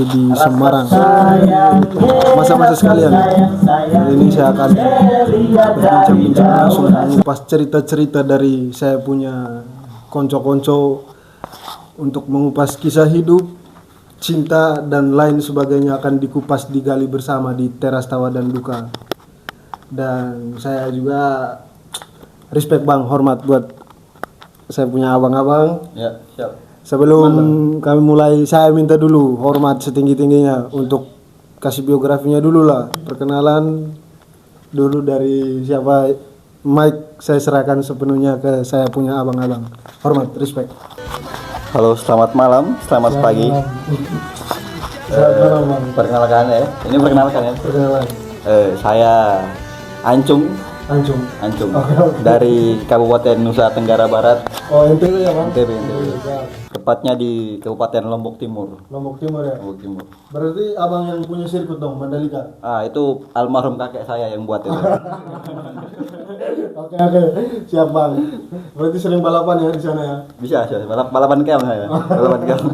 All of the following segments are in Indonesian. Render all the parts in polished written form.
masih di Semarang. Masa-masa sekalian, kali ini saya akan berbincang-bincang langsung mengupas cerita-cerita dari saya punya konco-konco untuk mengupas kisah hidup, cinta dan lain sebagainya akan dikupas digali bersama di Teras Tawa dan Duka. Dan saya juga respect bang, hormat buat saya punya abang-abang. Ya, siap. Sebelum kami mulai, saya minta dulu hormat setinggi-tingginya untuk kasih biografinya dulu lah. Perkenalan dulu dari siapa. Mike saya serahkan sepenuhnya ke saya punya abang-abang. Hormat, respect. Halo, selamat malam, selamat pagi. Selamat malam bang. Perkenalkan ya. Ini perkenalkan ya. Perkenalan. Saya Ancung Langsung. Oke. dari Kabupaten Nusa Tenggara Barat, Oh NTB ya bang? NTB. Tepatnya di Kabupaten Lombok Timur. Lombok Timur ya. Lombok Timur. Berarti abang yang punya sirkuit dong, Mandalika. Itu almarhum kakek saya yang buat itu. Oke, siap bang. Berarti sering balapan ya di sana ya? Bisa, balapan kem saya. Balapan kem.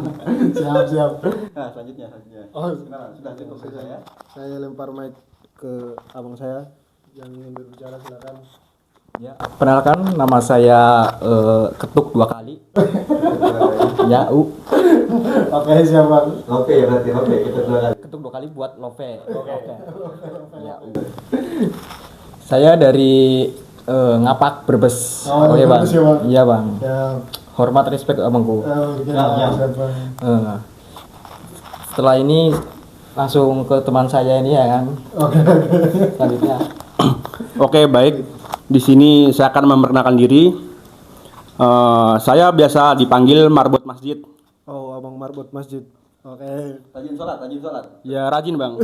Siap. Nah, selanjutnya. Oh, Kenalan, sudah cukup saya. saya lempar mic ke abang saya yang ingin berbicara, silakan. Ya, perkenalkan nama saya Ketuk 2 kali. Ya, Oke, siap bang. Oke, berarti kita dua kali. Ketuk 2 kali buat Love. Oke. Ya, saya dari Ngapak Brebes. Oh, Oke, Bang. Brebes ya, Bang? Iya, Bang. Ya, Hormat respect abangku. siap bang. Setelah ini langsung ke teman saya ini ya kan. Oke. Selanjutnya. Oke, baik. Di sini saya akan memperkenalkan diri. Saya biasa dipanggil Marbot Masjid. Oh, abang marbot masjid. Oke. Rajin sholat. Ya rajin bang.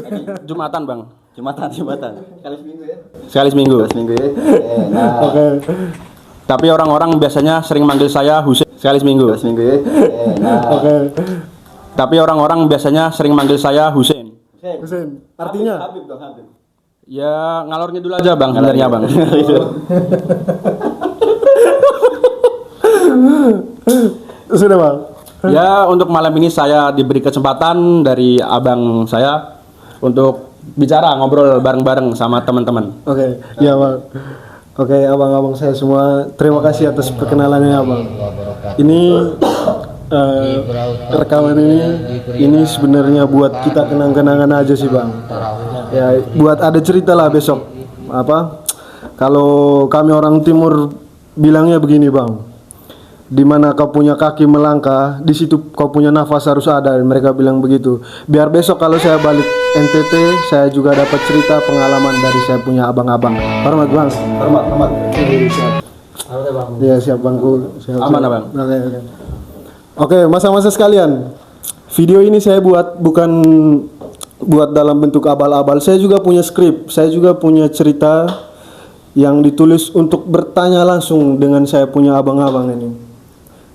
Jumatan bang. Jumatan. Kali seminggu ya. Sekali seminggu. Seminggu ya. Nah, Oke. Tapi orang-orang biasanya sering manggil saya Husein. Sekali seminggu. seminggu ya. Nah, Oke. Tapi orang-orang biasanya sering manggil saya Husein. Husein, artinya? Habib dong, Habib. Ya ngalornya dulu aja bang. Sebenarnya bang. Sudah bang. Ya untuk malam ini saya diberi kesempatan dari abang saya untuk bicara ngobrol bareng-bareng sama teman-teman. Oke, ya bang. Oke, abang-abang saya semua, terima kasih atas perkenalannya abang. Ini rekaman ini sebenarnya buat kita kenang-kenangan aja sih bang. Ya, buat ada cerita lah besok. Kalau kami orang timur bilangnya begini bang. Di mana kau punya kaki melangkah, di situ kau punya nafas harus ada. Mereka bilang begitu. Biar besok kalau saya balik NTT, saya juga dapat cerita pengalaman dari saya punya abang-abang. Hormat bang. Hormat. Siap. Ya siap bangku. Siap. Aman abang. Oke, masa-masa sekalian. Video ini saya bukan buat dalam bentuk abal-abal. Saya juga punya skrip. Saya juga punya cerita yang ditulis untuk bertanya langsung dengan saya punya abang-abang ini.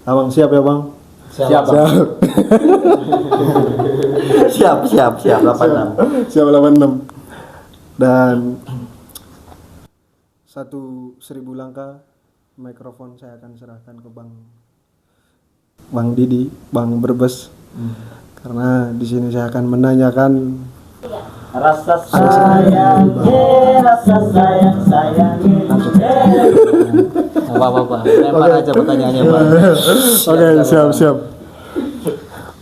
Abang siap ya bang? Siap, Bang. Siap. 86. Siap 86. Dan 1.000 langkah mikrofon saya akan serahkan ke Bang Didi, Bang Brebes. Karena di sini saya akan menanyakan rasa sayang Apa-apa. Lempar aja pertanyaannya, Bang. Oke, siap.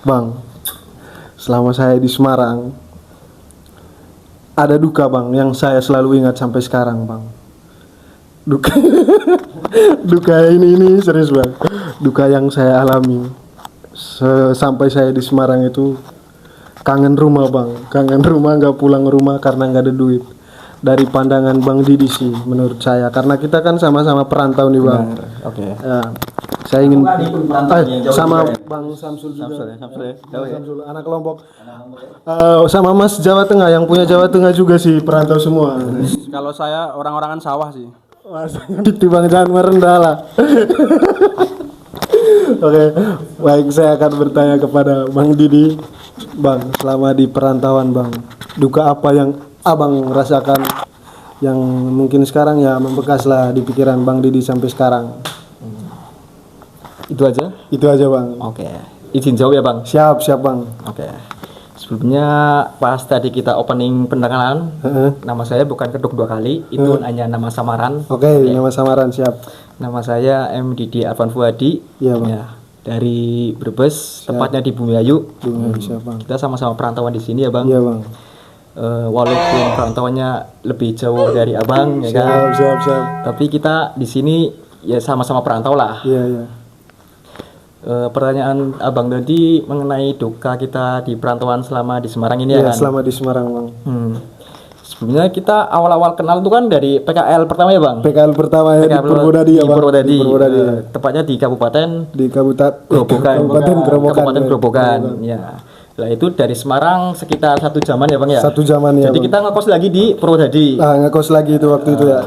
Bang, selama saya di Semarang ada duka bang yang saya selalu ingat sampai sekarang bang. Duka ini serius bang. Duka yang saya alami sampai saya di Semarang itu kangen rumah bang. Kangen rumah, nggak pulang rumah karena nggak ada duit. Dari pandangan Bang Didi sih menurut saya, karena kita kan sama-sama perantau nih bang. Oke. Ya, saya ingin yang jauh sama juga ya? Bang Samsul juga. Samsul. Samsul, anak Lombok. Sama Mas Jawa Tengah yang punya Jawa Tengah juga sih, perantau semua. Kalau saya orang-orangan sawah sih. Itu bang, jangan merendah lah. Oke, baik, saya akan bertanya kepada Bang Didi. Bang, selama di perantauan bang, duka apa yang abang rasakan yang mungkin sekarang ya membekas lah di pikiran Bang Didi sampai sekarang? Itu aja? Itu aja bang. Oke. Izin jawab ya, Bang. Siap bang. Oke. Sebelumnya pas tadi kita opening pendengaran, nama saya bukan Kedok 2 kali, itu hanya nama samaran. Oke, nama samaran siap. Nama saya M. Didi Arfan Fuadi. Iya, Bang. Dari Brebes, tepatnya di Bumiayu. Siap, Bang. Kita sama-sama perantauan di sini ya, Bang. Iya, Bang. Walaupun perantauannya lebih jauh dari Abang, ya kan. Siap. Tapi kita di sini ya sama-sama perantau lah. Iya. Pertanyaan Abang tadi mengenai duka kita di perantauan selama di Semarang ini ya Iya, kan? selama di Semarang, Bang. Sebelumnya kita awal-awal kenal itu kan dari PKL pertama ya, Bang? PKL pertama ya di Purwodadi ya, di Bang. Purwodadi. Di Purwodadi. Tepatnya di Kabupaten Kabupaten Grobogan. Kabupaten Grobogan. Ya. Lah itu dari Semarang sekitar 1 jaman ya, Bang ya? 1 jaman ya. Jadi Bang. kita ngekos lagi di Purwodadi. Ngekos lagi itu waktu itu ya.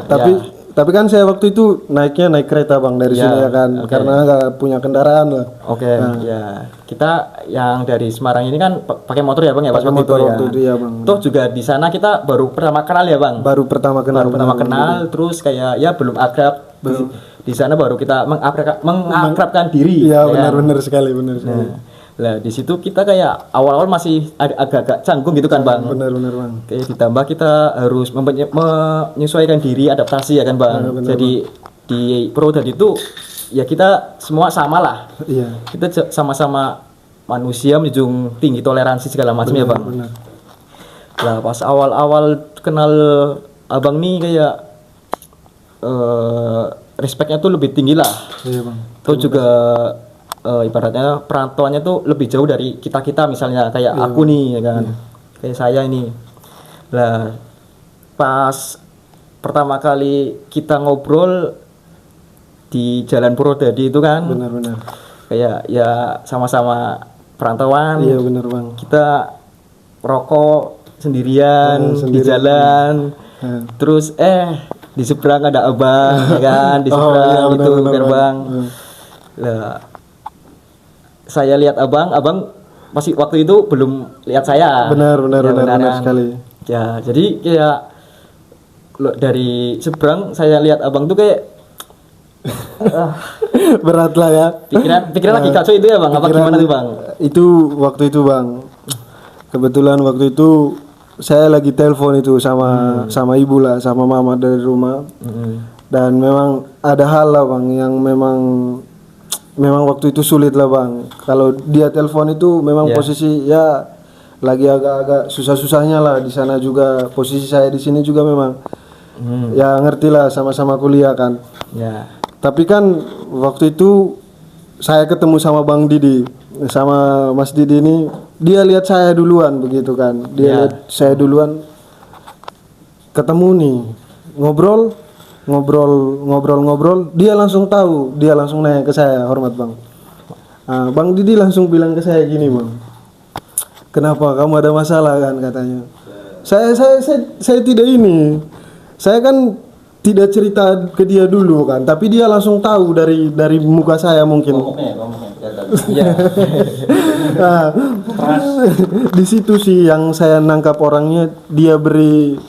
Tapi kan saya waktu itu naik kereta, Bang, dari sini ya kan. Karena nggak punya kendaraan lah. Oke, ya. Kita yang dari Semarang ini kan pakai motor ya, Bang ya? Pakai motor waktu itu ya, Bang. Toh juga di sana kita baru pertama kenal ya, Bang? Baru pertama kenal. Terus kayak ya belum akrab. Di sana baru kita mengakrabkan diri. Iya, ya. benar sekali. Lah di situ kita kayak awal-awal masih agak-agak canggung gitu kan, Bang. Benar, Bang. Kayak ditambah kita harus menyesuaikan diri, adaptasi ya kan, Bang. Jadi di Purwodadi itu ya kita semua sama lah. Iya. Kita sama-sama manusia menjunjung tinggi toleransi segala macam ya, Bang. Benar. Lah pas awal-awal kenal Abang nih kayak respectnya tuh lebih tinggi lah. Iya, Bang. Terus juga ibaratnya perantauannya tuh lebih jauh dari kita misalnya kayak aku nih ya kan, kayak saya ini. Lah pas pertama kali kita ngobrol di Jalan Purwodadi itu kan, Benar. kayak ya sama-sama perantauan. Iya, benar, Bang. Kita rokok sendirian di jalan. Terus di seberang ada Abang ya kan, di seberang itu gerbang. Lah saya lihat Abang masih waktu itu belum lihat saya. Benar kan? sekali. Ya, jadi kayak dari seberang saya lihat Abang tuh kayak Berat lah ya. pikiran lagi kacau itu ya, Bang. Apa gimana tuh, Bang? Itu waktu itu, Bang. Kebetulan waktu itu saya lagi telepon itu sama ibu lah, sama mama dari rumah. Dan memang ada hal lah, Bang, yang memang waktu itu sulit lah, Bang. Kalau dia telepon itu memang posisi ya lagi agak-agak susah-susahnya lah di sana juga. Posisi saya di sini juga memang ya ngerti lah, sama-sama kuliah kan. Ya. Tapi kan waktu itu saya ketemu sama Bang Didi, sama Mas Didi ini, dia lihat saya duluan begitu kan. Dia lihat saya duluan, ketemu nih, ngobrol, dia langsung tahu, dia langsung nanya ke saya, hormat Bang. Bang Didi langsung bilang ke saya gini, Bang, kenapa kamu ada masalah kan, katanya. Saya tidak ini, saya kan tidak cerita ke dia dulu kan, tapi dia langsung tahu dari muka saya mungkin. Nah, di situ sih yang saya nangkap orangnya, dia beri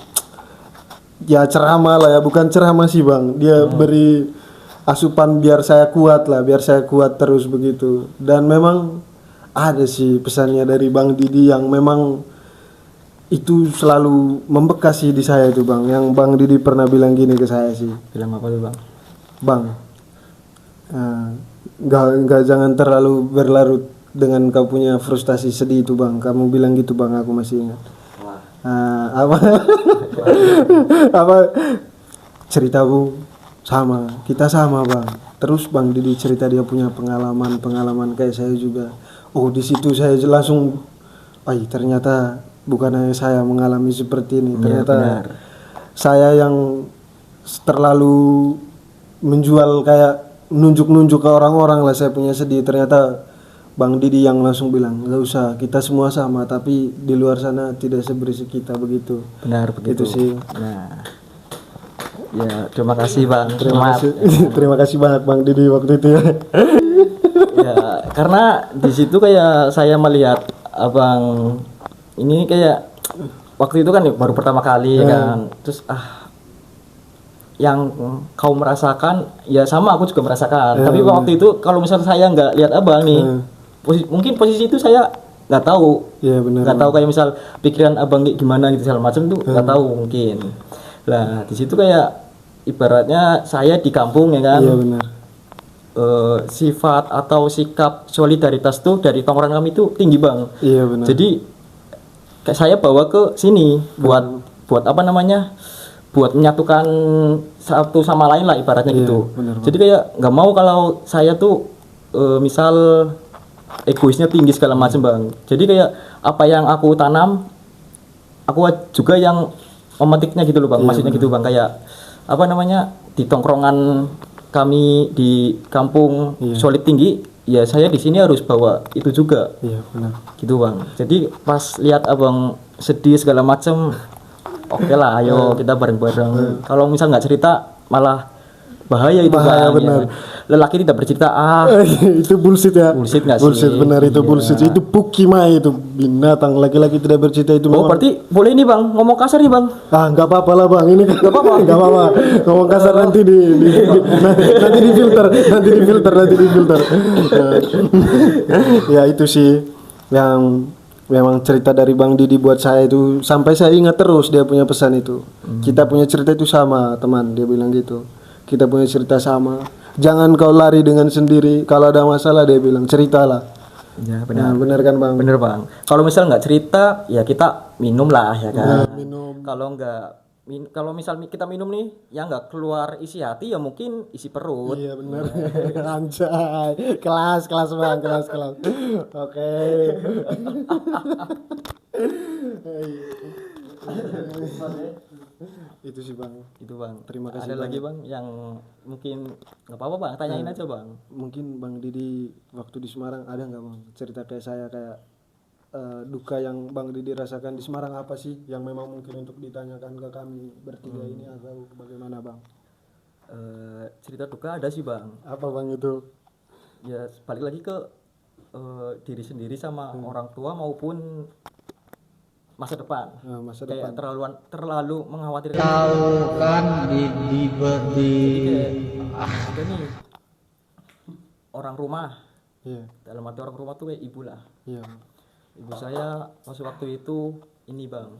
ya ceramah lah ya, bukan ceramah sih Bang, dia beri asupan biar saya kuat lah, biar saya kuat terus begitu. Dan memang ada sih pesannya dari Bang Didi yang memang itu selalu membekas sih di saya itu, Bang. Yang Bang Didi pernah bilang gini ke saya sih. Bilang apa tuh, Bang? Bang, nggak jangan terlalu berlarut dengan kau punya frustasi sedih itu, Bang. Kamu bilang gitu, Bang, aku masih ingat. Apa ceritamu sama, kita sama, Bang. Terus Bang Didi cerita dia punya pengalaman kayak saya juga. Oh, di situ saya langsung, ternyata bukan hanya saya mengalami seperti ini. Ternyata saya yang terlalu menjual, kayak nunjuk-nunjuk ke orang-orang lah saya punya sedih. Ternyata Bang Didi yang langsung bilang, nggak usah, kita semua sama, tapi di luar sana tidak seberisik kita, begitu. Benar begitu Itu sih. Nah, ya terima kasih, Bang. Terima kasih banyak Bang Didi waktu itu ya. Ya, karena di situ kayak saya melihat Abang ini kayak waktu itu kan baru pertama kali kan. Terus yang kau merasakan ya sama aku juga merasakan. Tapi waktu itu kalau misalnya saya nggak lihat Abang nih, mungkin posisi itu saya nggak tahu. Iya benar. Nggak tahu kayak misal pikiran abang kayak gimana gitu segala macam tuh nggak tahu mungkin. Lah di situ kayak ibaratnya saya di kampung ya kan. Iya benar. Sifat atau sikap solidaritas tuh dari tongkrongan kami itu tinggi bang. Iya benar. Jadi kayak saya bawa ke sini buat apa namanya? Buat menyatukan satu sama lain lah ibaratnya Iya, gitu. benar, Jadi kayak nggak mau kalau saya tuh misal egoisnya tinggi segala macam bang. Jadi kayak apa yang aku tanam, aku juga yang memetiknya gitu loh bang. Maksudnya gitu bang, kayak apa namanya di tongkrongan kami di kampung solid tinggi, ya saya di sini harus bawa itu juga. Iya benar. Gitu bang. Jadi pas lihat abang sedih segala macam, oke lah, ayo kita bareng-bareng. Kalau misal nggak cerita malah bahaya itu Bahaya, bang. benar. Ya. Lelaki tidak bercerita Itu bullshit ya. Bullshit nggak sih? Bullshit benar itu Iya. bullshit. Itu pukimai itu binatang laki-laki tidak bercerita itu Oh memang. berarti boleh ini bang, ngomong kasar nih bang. Ah nggak apa-apa lah bang, ini kan nggak apa-apa, nggak apa-apa. Ngomong kasar nanti nanti difilter. Ya itu sih yang memang cerita dari Bang Didi buat saya itu sampai saya ingat terus dia punya pesan itu. Kita punya cerita itu sama teman, dia bilang gitu. Kita punya cerita sama. Jangan kau lari dengan sendiri. Kalau ada masalah dia bilang ceritalah. Ya Nah, benar kan bang? Bener bang. Kalau misal nggak cerita, ya kita minum lah ya kan. Minum. Kalau kalau misal kita minum nih, yang nggak keluar isi hati, ya mungkin isi perut. Iya benar. Anjay. Kelas bang, kelas. Oke. Itu sih bang. Itu bang. Terima kasih, Ada Bang. lagi bang yang mungkin nggak apa-apa bang, tanyain aja bang. Mungkin Bang Didi waktu di Semarang ada nggak bang cerita kayak saya kayak duka yang Bang Didi rasakan di Semarang apa sih yang memang mungkin untuk ditanyakan ke kami bertiga ini atau bagaimana bang? Cerita duka ada sih bang. Apa bang itu? Ya balik lagi ke diri sendiri sama orang tua maupun masa depan. Masa Kayak depan. terlalu mengkhawatirkan. Tahu kan di ada nih orang rumah. Iya. Dalam arti orang rumah tuh kayak ibu lah. Iya. Ibu saya masuk waktu itu ini bang,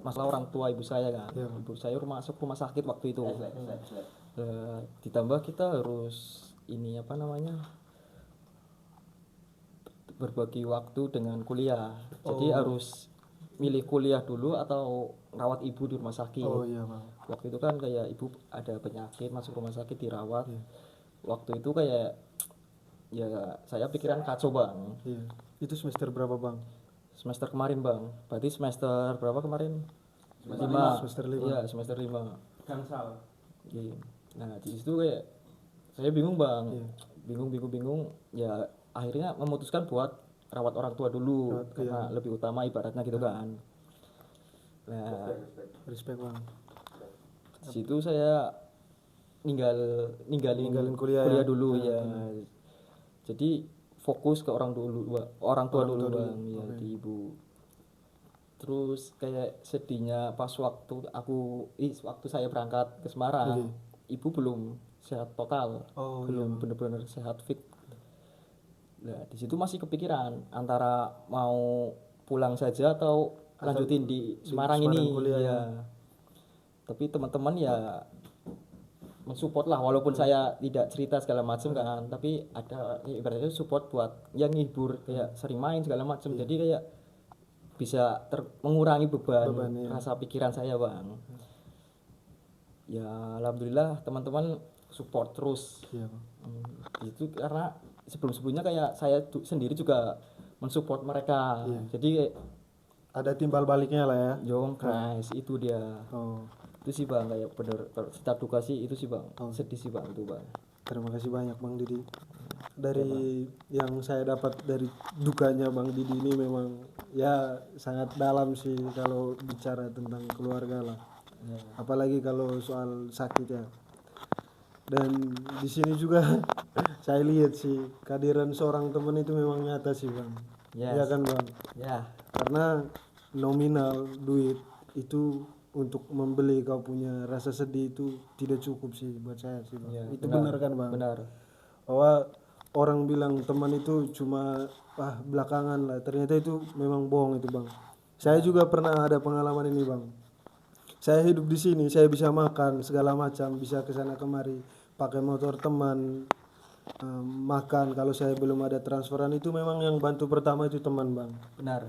masalah orang tua ibu saya kan. Iya. Ibu saya masuk rumah sakit waktu itu. Ditambah kita harus ini apa namanya, berbagi waktu dengan kuliah. Jadi harus milih kuliah dulu atau rawat ibu di rumah sakit. Oh iya bang. Waktu itu kan kayak ibu ada penyakit masuk rumah sakit dirawat. Waktu itu kayak ya saya pikiran kacau bang. Iya. Itu semester berapa bang? Semester kemarin bang. Berarti semester berapa kemarin? Semester 5. Iya semester 5. Gangsal. Iya. Nah di situ kayak saya bingung bang. Bingung. Ya akhirnya memutuskan buat rawat orang tua dulu karena lebih utama ibaratnya gitu kan. Nah Respect bang. di situ saya ninggalin kuliah ya? dulu ya. Jadi fokus ke orang tua dulu bang ya di ibu. Terus kayak sedihnya pas waktu saya berangkat ke Semarang, ibu belum sehat total, belum benar-benar sehat fit. Nah di situ masih kepikiran antara mau pulang saja atau lanjutin di Semarang ini kuliah, ya. Tapi teman-teman ya mensupport lah walaupun saya tidak cerita segala macam kan, tapi ada ibaratnya support buat yang ngibur kayak sering main segala macam. Jadi kayak bisa mengurangi beban rasa pikiran saya bang. Ya alhamdulillah teman-teman support terus. Iya. Itu karena sebelumnya kayak saya sendiri juga mensupport mereka. Jadi kayak Ada timbal baliknya lah ya. Jong Krais itu dia. Itu sih bang kayak bener kalau cerita duka sih itu sih bang. Sedih sih bang itu bang. Terima kasih banyak Bang Didi. Dari yang saya dapat dari dukanya Bang Didi ini memang ya sangat dalam sih kalau bicara tentang keluarga lah. Apalagi kalau soal sakit ya. Dan di sini juga saya lihat sih kehadiran seorang teman itu memang nyata sih Bang. Iya kan Bang? Ya. Karena nominal duit itu untuk membeli kau punya rasa sedih itu tidak cukup sih buat saya sih Bang. Itu benar kan Bang? Benar. Bahwa orang bilang teman itu cuma belakangan lah, ternyata itu memang bohong itu bang. Saya juga pernah ada pengalaman ini bang. Saya hidup di sini, saya bisa makan segala macam, bisa kesana kemari, pakai motor teman, makan. Kalau saya belum ada transferan itu memang yang bantu pertama itu teman bang. Benar.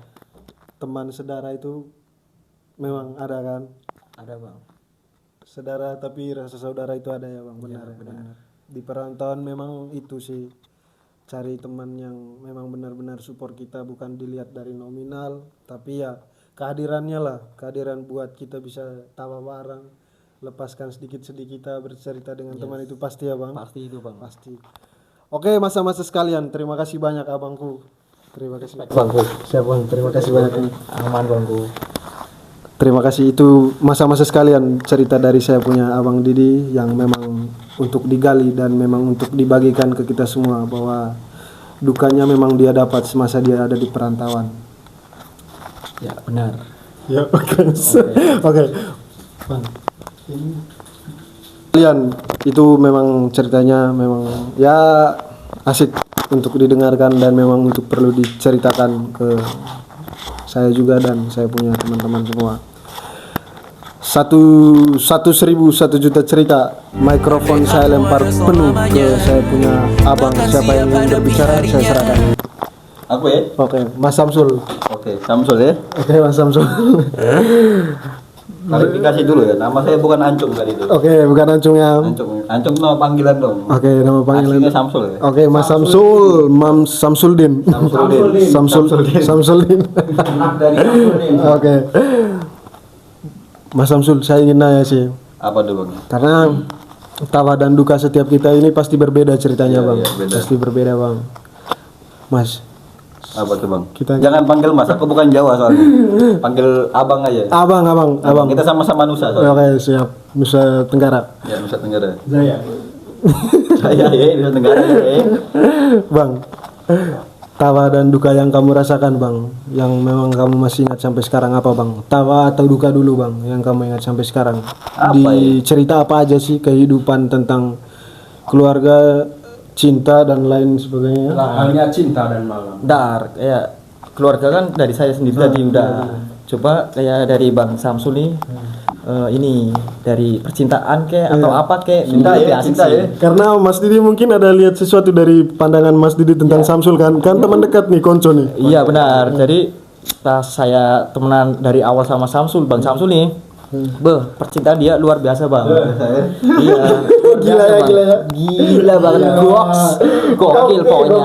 Teman saudara itu memang ada kan? Ada bang. Saudara tapi rasa saudara itu ada ya bang, benar ya, benar. Di perantauan memang itu sih, cari teman yang memang benar-benar support kita, bukan dilihat dari nominal, tapi ya kehadirannya lah, kehadiran buat kita bisa tawa bareng, lepaskan sedikit-sedikit kita bercerita dengan teman itu pasti ya bang. Pasti itu bang. Pasti. Oke masa-masa sekalian, terima kasih banyak abangku. Terima kasih Bangku. siap bang, terima kasih banyak. Aman bangku. Terima kasih, itu masa-masa sekalian cerita dari saya punya abang Didi yang memang untuk digali dan memang untuk dibagikan ke kita semua, bahwa dukanya memang dia dapat semasa dia ada di perantauan. Ya benar. Ya oke. Oke. Bang. Kalian itu memang ceritanya memang ya asik untuk didengarkan dan memang untuk perlu diceritakan ke saya juga dan saya punya teman-teman semua. 1.000 1 juta cerita, mikrofon saya lempar penuh ke saya punya abang. Siapa yang ingin berbicara saya serahkan. Aku ya? Oke, Mas Samsul. Oke, Samsul ya. Oke, Mas Samsul. Klarifikasi dulu ya, nama saya bukan Ancung tadi itu. Oke, bukan Ancungnya. Ancung nama panggilan dong. Oke, nama panggilan. Aslinya Samsul ya. Oke, Mas Samsul, Mam Samsuldin. Samsuldin. Oke. Mas Samsul, saya ingin nanya sih. Apa tuh bang? Karena tawa dan duka setiap kita ini pasti berbeda ceritanya, Bang. Iya, beda. Pasti berbeda, Bang. Mas, Apa tuh bang? Jangan panggil mas, aku bukan Jawa soalnya. Panggil abang aja. abang. Kita sama-sama Nusa soalnya. Oke, siap. Nusa Tenggara. Ya Nusa Tenggara. Saya. Saya ya Nusa Tenggara ya. Bang, tawa dan duka yang kamu rasakan, Bang, yang memang kamu masih ingat sampai sekarang apa, Bang? Tawa atau duka dulu, Bang, yang kamu ingat sampai sekarang? Di cerita apa aja sih kehidupan tentang keluarga, cinta dan lain sebagainya? Halnya cinta dan malam. Dar, kayak keluarga kan dari saya sendiri tadi udah. Coba kayak dari Bang Samsul nih, ini dari percintaan atau apa Cinta ya, cinta ya. Karena Mas Didi mungkin ada lihat sesuatu dari pandangan Mas Didi tentang Samsul kan? Kan teman dekat nih, konco nih. Iya benar. Jadi pas saya temenan dari awal sama Samsul, Bang Samsul nih, percintaan dia luar biasa bang. Iya. Gila ya. Gila banget. Gokil pokoknya.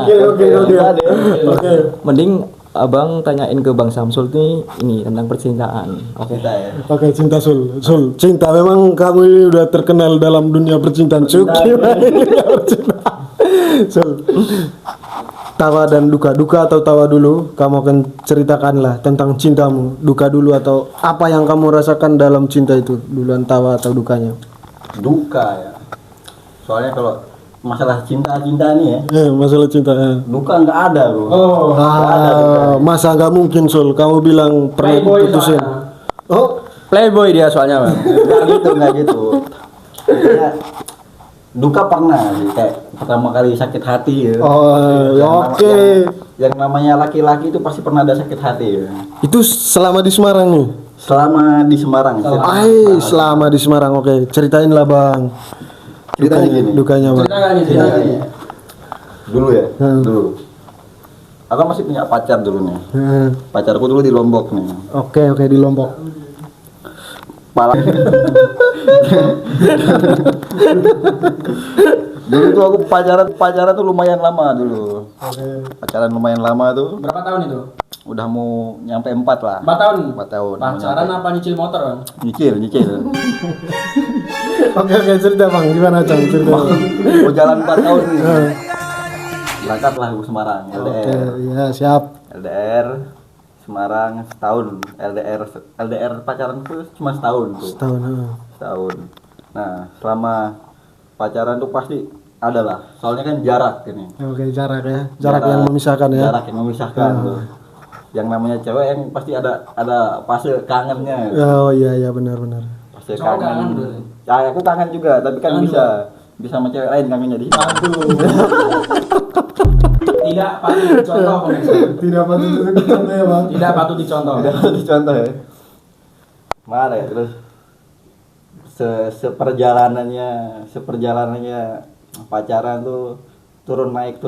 Oke. Mending abang tanyain ke Bang Samsul nih ini tentang percintaan. Oke. Oke, cinta Sul. Cinta memang kamu ini udah terkenal dalam dunia percintaan. Cuki. Sul. Tawa dan duka atau tawa dulu, kamu akan ceritakanlah tentang cintamu. Duka dulu atau apa yang kamu rasakan dalam cinta itu, duluan tawa atau dukanya? Duka ya. Soalnya kalau masalah cinta nih ya, Masalah cinta. duka nggak ada bro. Masa nggak mungkin Sul, kamu bilang pernah diputusin. Playboy dia soalnya bang. Nggak gitu. Ya, duka pernah sih, kayak pertama kali sakit hati ya. Oke. Yang namanya laki-laki itu pasti pernah ada sakit hati ya. Itu selama di Semarang nih? Selama di Semarang. Selama di Semarang, oke. Ceritain lah bang. Ceritanya gini. Dukanya bang. Ceritanya. Dulu ya, dulu. Aku masih punya pacar dulu nih. Pacarku dulu di Lombok nih. Oke, di Lombok. Dulu tuh aku pacaran tuh lumayan lama dulu. Pacaran lumayan lama tuh. Berapa tahun itu? Udah mau nyampe 4 lah. 4 tahun. 4 tahun. Pacaran apa nyicil motor bang? Nyicil. Oke, cerita bang, gimana Cang? Cerita. Mau jalan 4 tahun nih. Berangkat lah ke Semarang, LDR. Iya siap. LDR Semarang setahun. LDR pacaran tuh cuma setahun tuh. Setahun. Nah, selama pacaran tuh pasti ada lah. Soalnya kan jarak ini. Oke, jarak ya. Jarak yang memisahkan ya. Jarak yang memisahkan tuh. Yang namanya cewek yang pasti ada fase kangennya. Oh iya benar. Fase kangen. Ya, aku kangen juga, tapi kan bisa sama cewek lain kangennya di. Aduh. Tidak patut dicontoh pemirsa. Tidak patut dicontoh ya bang. Tidak patut dicontoh. Udah dicontoh ya. Mana ya terus seperjalanannya pacaran tuh turun naik.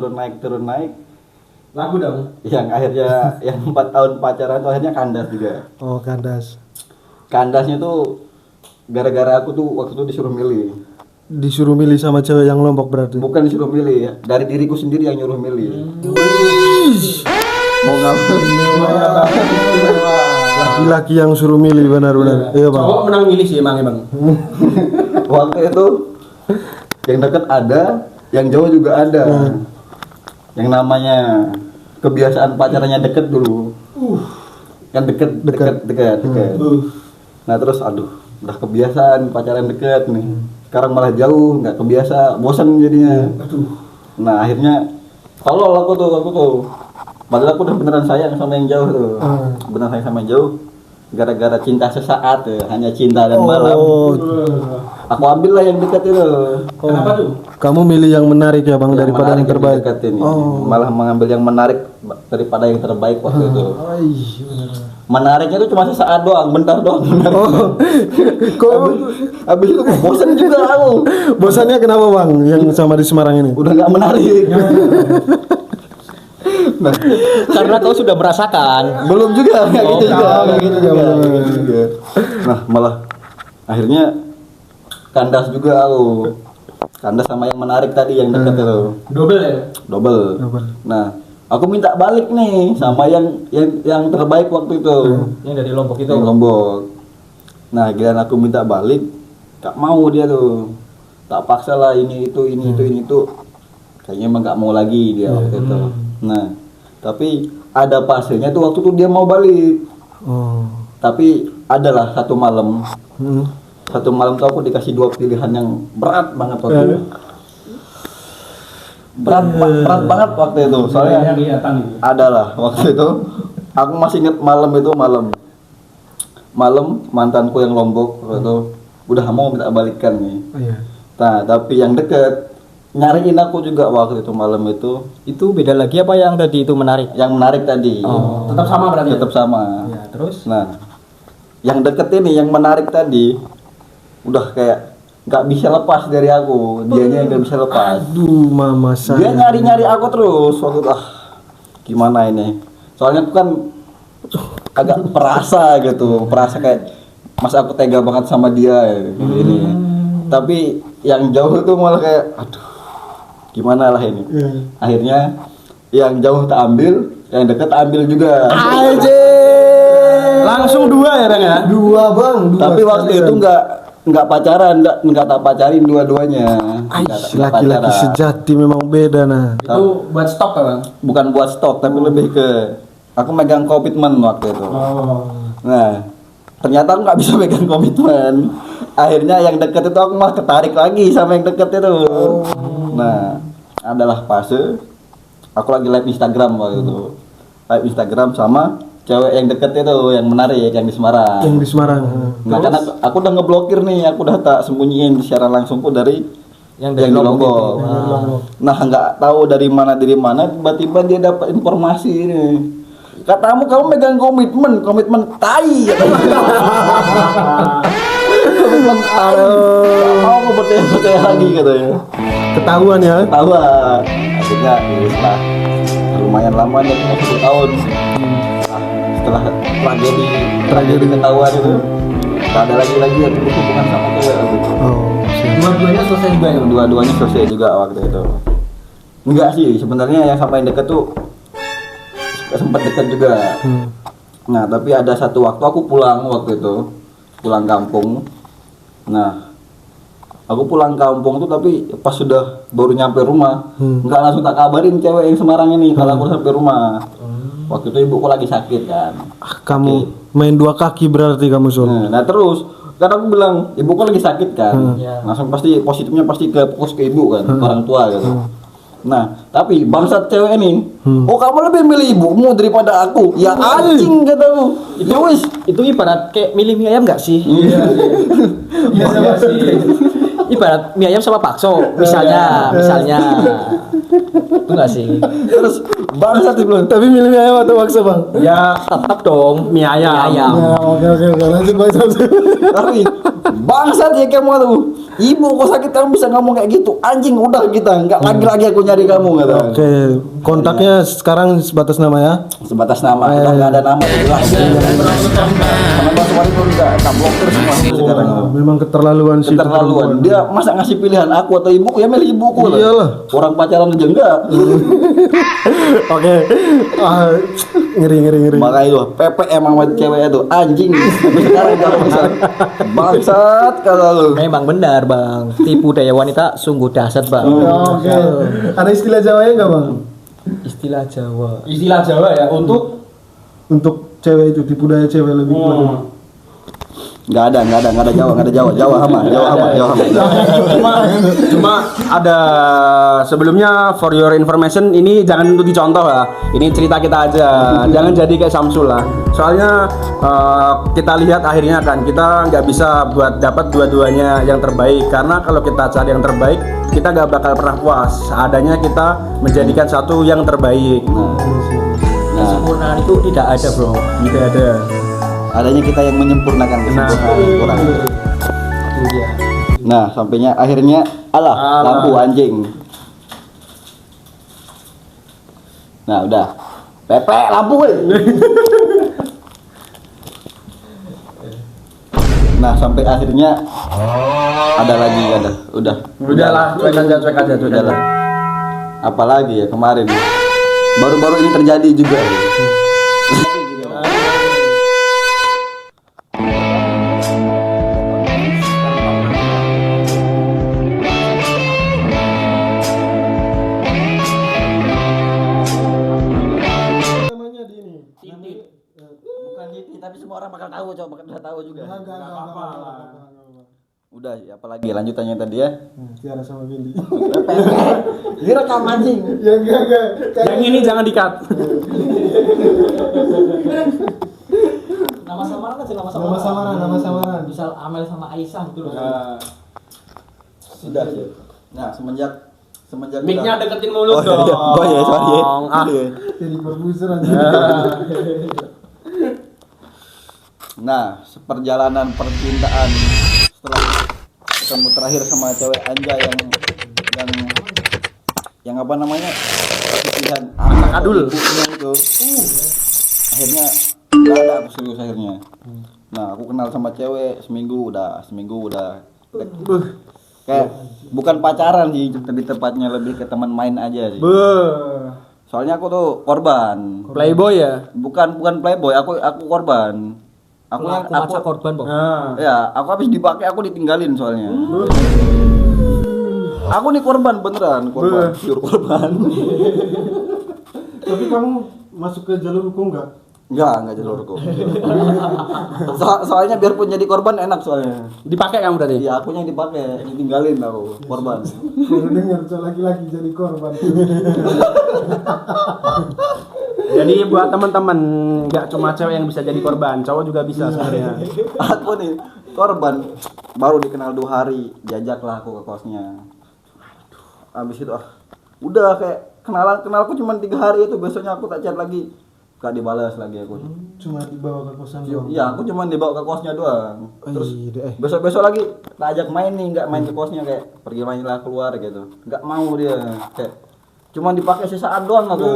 Lagu dong. Yang akhirnya yang 4 tahun pacaran tuh akhirnya kandas juga. Oh kandas. Kandasnya tuh gara-gara aku tuh waktu itu disuruh milih. Disuruh milih sama cewek yang Lombok berarti. Bukan disuruh milih ya, dari diriku sendiri yang nyuruh milih. Mau ngapain? Laki-laki yang suruh milih benar-benar. Iya bang. Cowok menang milih sih emang. Waktu itu yang dekat ada, yang jauh juga ada. Yang namanya kebiasaan pacarannya deket dulu. Kan deket. Nah terus aduh, udah kebiasaan pacaran deket nih. Sekarang malah jauh, nggak kebiasa, bosan jadinya. Nah akhirnya tolol aku tuh. Padahal aku udah beneran sayang sama yang jauh tuh. Beneran sayang sama yang jauh. Gara-gara cinta sesaat tuh, hanya cinta dan malam. Aku ambil lah yang dekat itu. Kenapa tuh? Kamu milih yang menarik ya bang daripada yang terbaik. Deketin, malah mengambil yang menarik daripada yang terbaik waktu itu. Menariknya itu cuma sesaat doang, bentar doang. Habis itu bosan juga aku. Bosannya kenapa bang? Yang sama di Semarang ini? Udah nggak menarik. Nah, Karena kau sudah merasakan. belum juga kayak gitu juga. Nah, malah akhirnya kandas juga aku. Kandas sama yang menarik tadi yang dekat itu. Double ya? Double. Nah, aku minta balik nih sama yang terbaik waktu itu. Yang dari Lombok itu. Yang Lombok. Nah, giliran aku minta balik, gak mau dia tuh. Tak paksa lah ini itu. Kayaknya emang gak mau lagi dia waktu itu. Nah, tapi ada fasenya tuh waktu itu dia mau balik. Tapi adalah satu malam. Satu malam tuh aku dikasih 2 pilihan yang berat banget waktu itu. Berat banget waktu itu. Soalnya adalah waktu itu aku masih inget malam mantanku yang Lombok waktu itu udah mau minta balikan nih. Nah, tapi yang deket nyariin aku juga waktu itu malam itu. Itu beda lagi apa yang tadi itu menarik? Yang menarik tadi. Tetap sama berarti. Tetap sama. Ya, terus? Nah, yang deket ini yang menarik tadi udah kayak nggak bisa lepas dari aku. Dianya nggak bisa lepas. Aduh mama saya. Dia nyari aku terus waktu itu. Gimana ini? Soalnya aku kan agak perasa kayak masa aku tega banget sama dia ini. Tapi yang jauh tuh malah kayak aduh gimana lah ini. Akhirnya yang jauh tak ambil, yang dekat ambil juga. Langsung 2 ya bang ya? 2 bang. Tapi waktu itu nggak pacaran, nggak tak pacarin dua-duanya. Laki-laki sejati memang beda nah. Itu buat stok kan bang? Bukan buat stok, tapi lebih ke aku megang komitmen waktu itu. Nah, ternyata aku nggak bisa megang komitmen. Akhirnya yang deket itu aku malah ketarik lagi sama yang deket itu. Nah, adalah fase aku lagi live Instagram waktu itu. Live Instagram sama cewek yang deket itu, yang menarik, yang di Semarang. Yang di Semarang. Nah, kan aku udah ngeblokir nih, aku udah tak sembunyiin secara langsungku dari Yang yang dari di Lombok. Lombok. Nah, nggak tahu dari mana tiba-tiba dia dapat informasi ini. Katamu kamu megang komitmen tai. Komitmen tai. Mau percaya lagi katanya. Ketahuan ya. Ketahuan. Akhirnya setelah lumayan lama nih, 1 tahun. Setelah tragedi ketahuan itu gak ada lagi yang berhubungan sama cewek waktu itu. Dua-duanya selesai juga ya? Dua-duanya selesai juga waktu itu. Enggak sih, sebenarnya yang sampai deket tuh sempat deket juga. Nah, tapi ada satu waktu aku pulang kampung. Nah, aku pulang kampung tuh tapi pas sudah baru nyampe rumah, nggak langsung tak kabarin cewek yang Semarang ini kalau aku sampai rumah. Waktu itu ibuku lagi sakit kan. Kamu main 2 kaki berarti kamu Sul. Nah terus kan aku bilang ibuku lagi sakit kan. Langsung pasti positifnya pasti ke fokus ke ibu kan, orang tua gitu. Nah tapi bangsat cewek ini, oh kamu lebih milih ibumu daripada aku. Ya anjing kataku. Itu ibarat kayak milih mie ayam nggak sih? Iya sih. Ibarat mie ayam sama bakso misalnya. Itu enggak sih? Terus bangsat belum. Tapi milih mie ayam atau bakso bang? Ya Tetap dong. mie ayam. Ayam. Ya, oke lanjut bang Samsul. Tapi bangsat ya kamu tuh. Ibu kok sakit kamu bisa ngomong kayak gitu. Anjing udah kita nggak lagi aku nyari kamu kata. Oke, kontaknya sekarang sebatas nama ya. Sebatas nama, udah nggak ada nama jelas. Karena Mas Wari pun udah blokir semua sekarang. Memang keterlaluan sih. Keterlaluan. Dia masa ngasih pilihan aku atau ibuku ya milih ibuku lah. Iyalah. Orang pacaran aja enggak. Oke. Ngeri. Makanya itu Pepe emang cewek itu anjing. Sampai sekarang kalau bisa bangsat kata lu. Memang benar, Bang. Tipu daya wanita sungguh dahsyat, Bang. Oke. Ada istilah Jawanya nggak bang? Istilah Jawa. Istilah Jawa ya untuk Untuk cewek itu tipu daya cewek lebih kuat. Enggak ada Jawa hama. cuma ada sebelumnya for your information ini jangan untuk dicontoh ya. Ini cerita kita aja. Jangan jadi kayak Samsul lah. Soalnya kita lihat akhirnya kan kita nggak bisa buat dapat dua-duanya yang terbaik karena kalau kita cari yang terbaik kita nggak bakal pernah puas. Adanya kita menjadikan satu yang terbaik. Kesempurnaan itu tidak ada, Bro. Tidak ada. Adanya kita yang menyempurnakan kesempurnaan orang. Itu dia. Nah, sampainya akhirnya alah lampu anjing. Nah, udah. Pepe lampu woi. Nah, sampai akhirnya ada lagi Udahlah, cuek aja. Udahlah. Apalagi ya kemarin. Baru-baru ini terjadi juga. Bukan Titi, tapi semua orang bakal tahu, coba udah tahu juga. Udah, apalagi lanjutannya tadi ya. Tiara sama Billy. Ini rekam anjing. Ya enggak. Yang ini jangan di-cut. Nama samaran aja nama samaran. Misal Amel sama Aisyah gitu loh. Sudah sih. Nah, semenjak Mic-nya deketin mulut Oh, dong. iya. Oh iya, sorry. Iya. Jadi produser aja. Nah, seperjalanan percintaan setelah ketemu terakhir sama cewek Anja yang apa namanya? Pilihan Anak adul. ibunya itu. Akhirnya enggak ada aku serius akhirnya. Nah, aku kenal sama cewek seminggu udah kayak bukan pacaran sih, tapi tepatnya lebih ke teman main aja sih. Soalnya aku tuh korban. Playboy ya? Bukan playboy, aku korban. Aku korban, Bang. ya, aku habis dipakai, aku ditinggalin soalnya. Aku nih korban beneran, pure korban. Tapi kamu masuk ke jalur hukum nggak? Enggak jalur hukum. Soalnya biarpun jadi korban enak soalnya. Dipakai kamu tadi? Iya, akunya yang dipakai, ditinggalin aku, korban. Baru dengar laki-laki jadi korban. Jadi buat teman-teman nggak cuma cewek yang bisa jadi korban, cowok juga bisa sebenarnya. Aku nih korban baru dikenal 2 hari, jajaklah aku ke kosnya. Habis itu udah kayak kenalku cuma 3 hari itu, besoknya aku tak chat lagi. Gak dibalas lagi aku. Cuma dibawa ke kosan doang. Iya, aku cuma dibawa ke kosnya doang. Terus besok-besok lagi tak ajak main nih, nggak main ke kosnya, kayak pergi mainlah keluar gitu. Nggak mau dia, kayak cuma dipakai sesaat doang aku.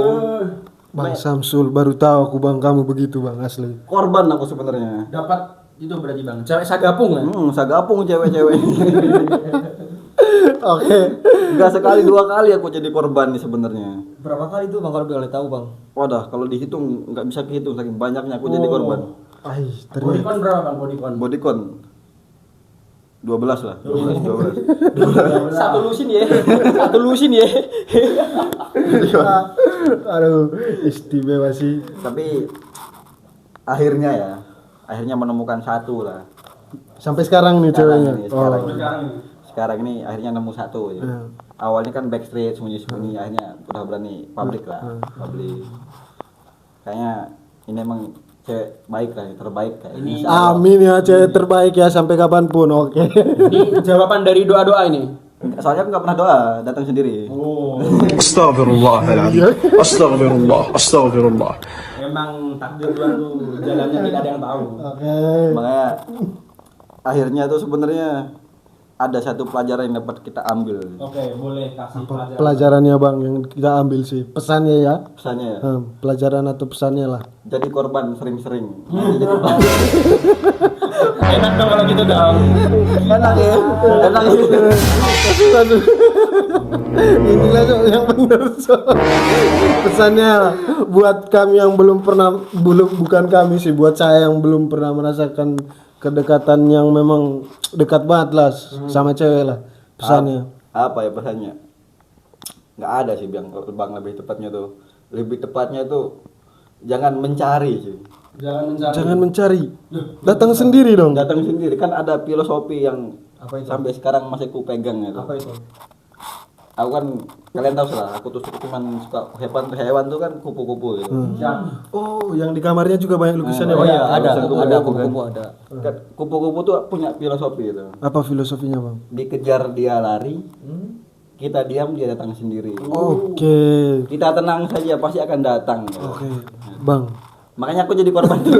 Bang Samsul, baru tahu aku bang kamu begitu bang, asli. Korban aku sebenarnya. Dapat itu berarti bang, cewek sagapung ya? Sagapung cewek-cewek. Oke. Enggak sekali 2 kali aku jadi korban nih sebenarnya. Berapa kali itu, Bang, kalau boleh tahu, Bang? Wadah, kalau dihitung nggak bisa kehitung saking banyaknya aku jadi korban. Bodycon berapa bang bodycon? Bodycon 12 lah. 12. Satu lusin ya. Aduh, istimewa sih. Tapi akhirnya menemukan satu lah. Sampai sekarang nih ceweknya. Sekarang ini akhirnya nemu satu ya. Awalnya kan backstreet sembunyi-sembunyi, akhirnya udah berani public lah. Public. Kayaknya ini emang cewek baik lah, terbaik kayak Amin ya, cewek terbaik ya sampai kapanpun. Oke. Ini jawaban dari doa-doa ini. Soalnya aku nggak pernah doa, datang sendiri. Astaghfirullahaladzim. Astaghfirullah. Astaghfirullah. Memang takdir Tuhan tuh jalannya tidak ada yang tahu. Oke. Makanya akhirnya tuh sebenarnya ada satu pelajaran yang dapat kita ambil. Oke, boleh kasih pelajaran. Pelajarannya bang yang kita ambil sih pesannya ya. Pesannya ya. Pelajaran atau pesannya lah. Jadi korban sering-sering. Enak dong kalau gitu dong. Enak ya. Enak ya. Inilah Cok, yang benar Cok. Pesannya lah, buat kami yang bukan kami sih, buat saya yang belum pernah merasakan kedekatan yang memang dekat banget lah sama cewek lah. Pesannya Apa ya pesannya? Nggak ada sih bang lebih tepatnya tuh. Lebih tepatnya tuh jangan mencari sih. jangan mencari, datang sendiri dong. Datang sendiri kan ada filosofi yang sampai sekarang masih ku pegang gitu. Apa itu? Aku kan kalian tahu lah, aku tuh cuma suka hewan tuh kan kupu-kupu gitu. Oh, yang di kamarnya juga banyak lukisannya. Oh Bang? iya, ada Kupu-kupu kupu-kupu kan. ada. Kan kupu-kupu tuh punya filosofi gitu. Apa filosofinya bang? Dikejar dia lari, kita diam dia datang sendiri. Oke, Kita tenang saja pasti akan datang. Gitu. oke, bang. Makanya aku jadi korban tuh.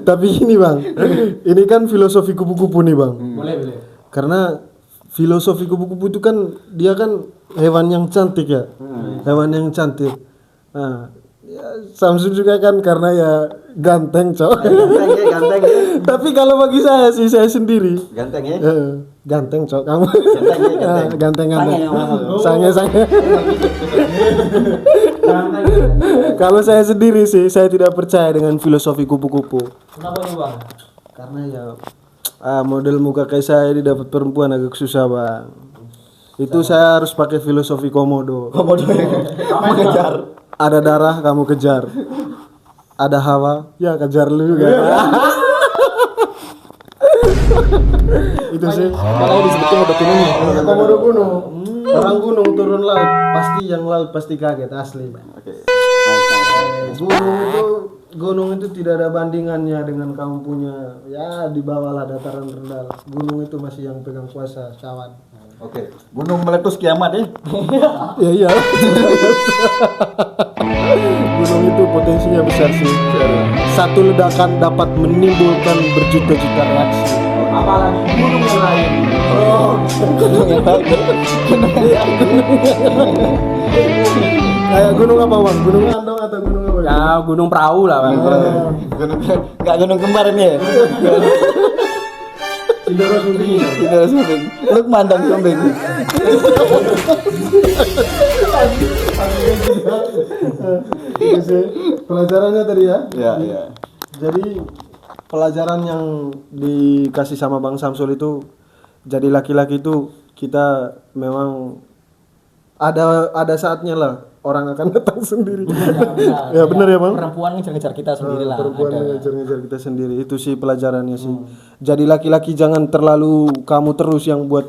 Tapi ini bang, ini kan filosofi kupu-kupu nih bang. Boleh. Karena filosofi kupu-kupu itu kan dia kan hewan yang cantik ya, hewan yang cantik. Nah, ya, Samsung juga kan karena ya ganteng cok. Ganteng ya. Tapi kalau bagi saya sih saya sendiri, Ganteng ya. ganteng cok kamu. Ganteng ya, Ganteng Sange ganteng. yang ngomong. Sange. Kalau saya sendiri sih saya tidak percaya dengan filosofi kupu-kupu. Kenapa nih bang? Karena ya model muka kayak saya ini dapat perempuan agak susah bang. Itu saya harus pakai filosofi komodo. Komodo kamu kejar. Ada darah kamu kejar. Ada hawa ya kejar lu juga. Itu sih. Kalau disebut komodo gunung ya. Komodo gunung. Orang gunung turun laut pasti yang laut pasti kaget asli. Oke. Nice. Gunung itu tidak ada bandingannya dengan kamu punya ya di bawah lah dataran rendah. Gunung itu masih yang pegang kuasa kawan. Oke. Gunung meletus kiamat ya. Iya. Gunung itu potensinya besar sih. Satu ledakan dapat menimbulkan berjuta-juta reaksi. Apalagi gunung yang lain. Kayak gunung apa bang? Gunung Andong atau gunung apa? Ya gunung perahu lah bang. Enggak gunung kembar ini ya. Sindoro Sumbing. Tidak sumbing. Lu mandang sumbing. Itu sih pelajarannya tadi ya. Iya. Jadi pelajaran yang dikasih sama Bang Samsul itu, jadi laki-laki itu kita memang ada saatnya lah orang akan datang sendiri. Ya benar ya bang. Perempuan ngejar-ngejar kita sendiri lah. Perempuan ada. ngejar-ngejar kita sendiri, itu sih pelajarannya sih. Jadi laki-laki jangan terlalu kamu terus yang buat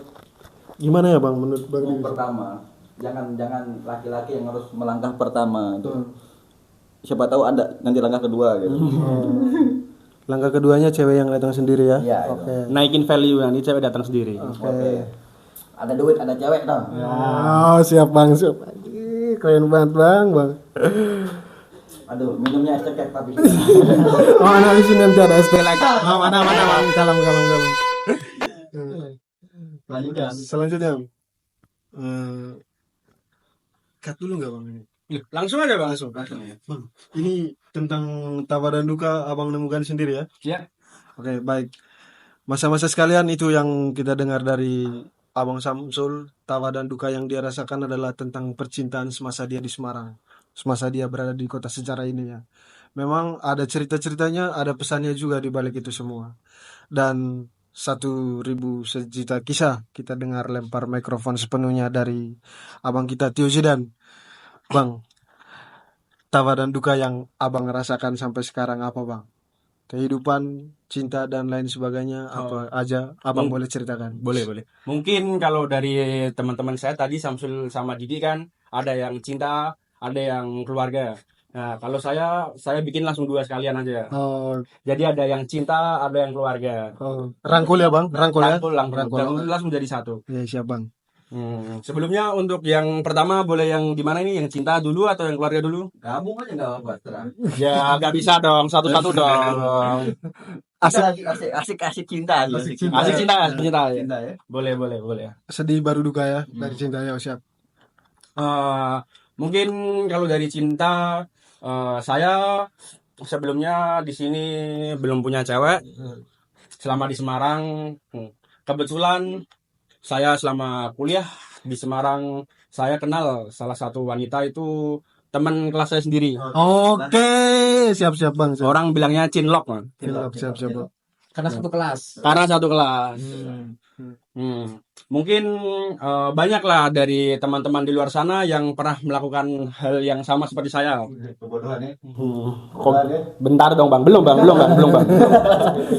gimana ya bang menurut bang Divis? Pertama, jangan laki-laki yang harus melangkah pertama tuh. Siapa tahu ada nanti langkah kedua gitu. Langkah keduanya cewek yang datang sendiri ya. Iya, Oke. Naikin value yang ini cewek datang sendiri. Oke. Ada duit, ada cewek dong. Oh siap bang, siap. Anjir, keren banget bang. Aduh, minumnya es cekek tapi. Oh anak di sini nanti ada ST lagi. Mana bang, kalem. Lanjutkan. Selanjutnya, cut dulu nggak bang ini? Langsung aja bang. Langsung. Bang, ini tentang tawa dan duka abang nemukan sendiri ya? Iya. Oke, baik. Masa-masa sekalian itu yang kita dengar dari Abang Samsul, tawa dan duka yang dia rasakan adalah tentang percintaan semasa dia di Semarang, semasa dia berada di kota sejarah ini ya. Memang ada cerita-ceritanya, ada pesannya juga di balik itu semua. Dan 1.000 sejuta kisah kita dengar lempar mikrofon sepenuhnya dari abang kita Tio Zidan. Bang, tawa dan duka yang abang rasakan sampai sekarang apa bang? Kehidupan, cinta dan lain sebagainya apa aja abang boleh ceritakan? Boleh. Mungkin kalau dari teman-teman saya tadi Samsul sama Didi kan ada yang cinta, ada yang keluarga. Nah, kalau saya bikin langsung dua sekalian aja. Oh, Jadi ada yang cinta, ada yang keluarga. oh. Rangkul ya bang, rangkul ya. Langsung langsung jadi satu. Ya siap bang. Sebelumnya untuk yang pertama boleh yang di mana ini? Yang cinta dulu atau yang keluarga dulu? Gabung aja nggak apa-apa, terang. Ya nggak bisa dong, satu-satu dong. Asik cinta. Asik cinta. Asik cinta, cinta. Cinta ya. Boleh. Sedih baru duka ya dari cinta ya siap. Mungkin kalau dari cinta, saya sebelumnya di sini belum punya cewek. Selama di Semarang, kebetulan saya selama kuliah di Semarang, saya kenal salah satu wanita itu teman kelas saya sendiri. Oke, siap bang. Siap. Orang bilangnya cinlok, man. Siap bang. Karena satu kelas. Karena satu kelas. Mungkin banyak lah dari teman-teman di luar sana yang pernah melakukan hal yang sama seperti saya. Kebodohan ya. Bentar dong bang, belum bang.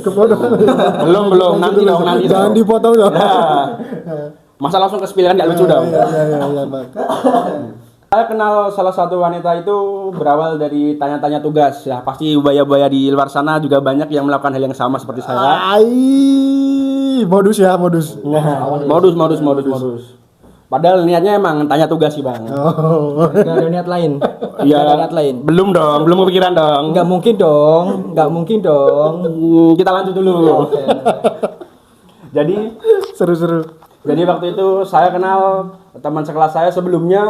Kebodohan. belum, nanti dong. Jangan dipotong dong. Ya. Masa langsung ke spill kan nggak lucu dong. Iya bang. Saya kenal salah satu wanita itu berawal dari tanya-tanya tugas. Ya pasti buaya-buaya di luar sana juga banyak yang melakukan hal yang sama seperti saya. Modus. Nah, modus. Padahal niatnya emang tanya tugas sih bang. Oh. Gak ada niat lain. Iya. Gak ada niat lain. Belum kepikiran dong. Nggak mungkin dong. Kita lanjut dulu. Jadi Seru. Jadi waktu itu saya kenal teman sekelas saya sebelumnya,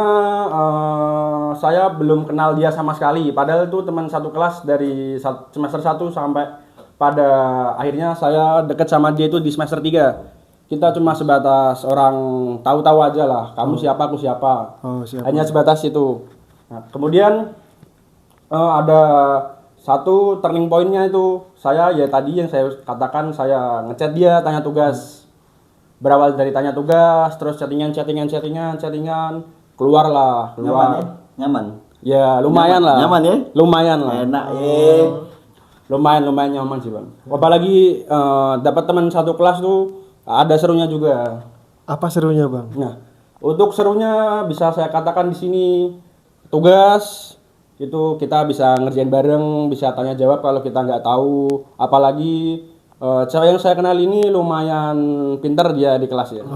saya belum kenal dia sama sekali. Padahal itu teman satu kelas dari semester 1 sampai pada akhirnya saya deket sama dia itu di semester 3. Kita cuma sebatas orang tahu-tahu aja lah. Kamu siapa, aku siapa. Oh, siap. Hanya sebatas itu. Nah, kemudian ada satu turning point-nya itu saya ya tadi yang saya katakan, saya ngechat dia tanya tugas. Berawal dari tanya tugas, terus chattingan, keluar. Nyaman. Ya lumayan lah. Nyaman ya? Lumayan lah. Enak ya. Lumayan nyaman sih bang. Apalagi dapat teman satu kelas tuh ada serunya juga. Apa serunya bang? Nah, untuk serunya bisa saya katakan di sini tugas itu kita bisa ngerjain bareng, bisa tanya jawab kalau kita nggak tahu. Apalagi cewek yang saya kenal ini lumayan pintar dia di kelas ya.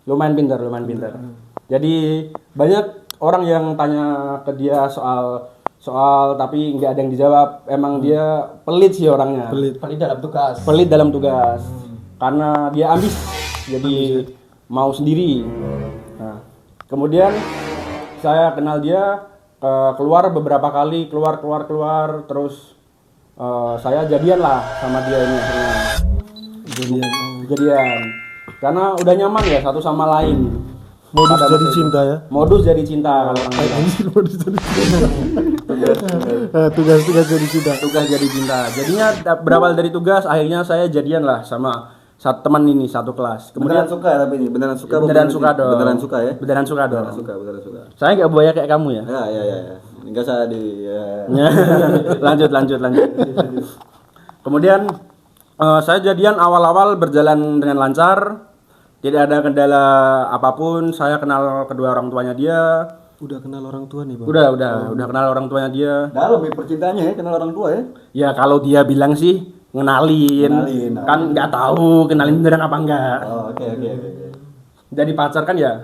Lumayan pintar. Jadi banyak orang yang tanya ke dia soal tapi nggak ada yang dijawab. Emang dia pelit sih orangnya. Pelit. Pelit dalam tugas. Karena dia ambis. Jadi mau sendiri. Nah, kemudian saya kenal dia keluar beberapa kali, keluar terus saya jadian lah sama dia ini akhirnya. Jadian. Karena udah nyaman ya satu sama lain. Modus jadi cinta ya. Modus jadi cinta kalau orang bilang. Modus jadi cinta. Tugas jadi cinta. Tugas jadi cinta. Jadinya berawal dari tugas, akhirnya saya jadian lah sama satu teman ini satu kelas. Beneran suka tapi ini beneran suka. Beneran suka dong. Beneran suka ya. Beneran suka dong. Beneran suka. Saya nggak buaya kayak kamu ya. Ya. Enggak usah di lanjut. Kemudian saya jadian awal-awal berjalan dengan lancar, tidak ada kendala apapun. Saya kenal kedua orang tuanya dia. Udah kenal orang tua nih bang? Udah kenal orang tuanya dia. dalam ya percintaannya ya, kenal orang tua ya. Ya kalau dia bilang sih ngenalin. Kan nggak tahu kenalin beneran apa enggak. Oh, oke. Jadi pacar kan ya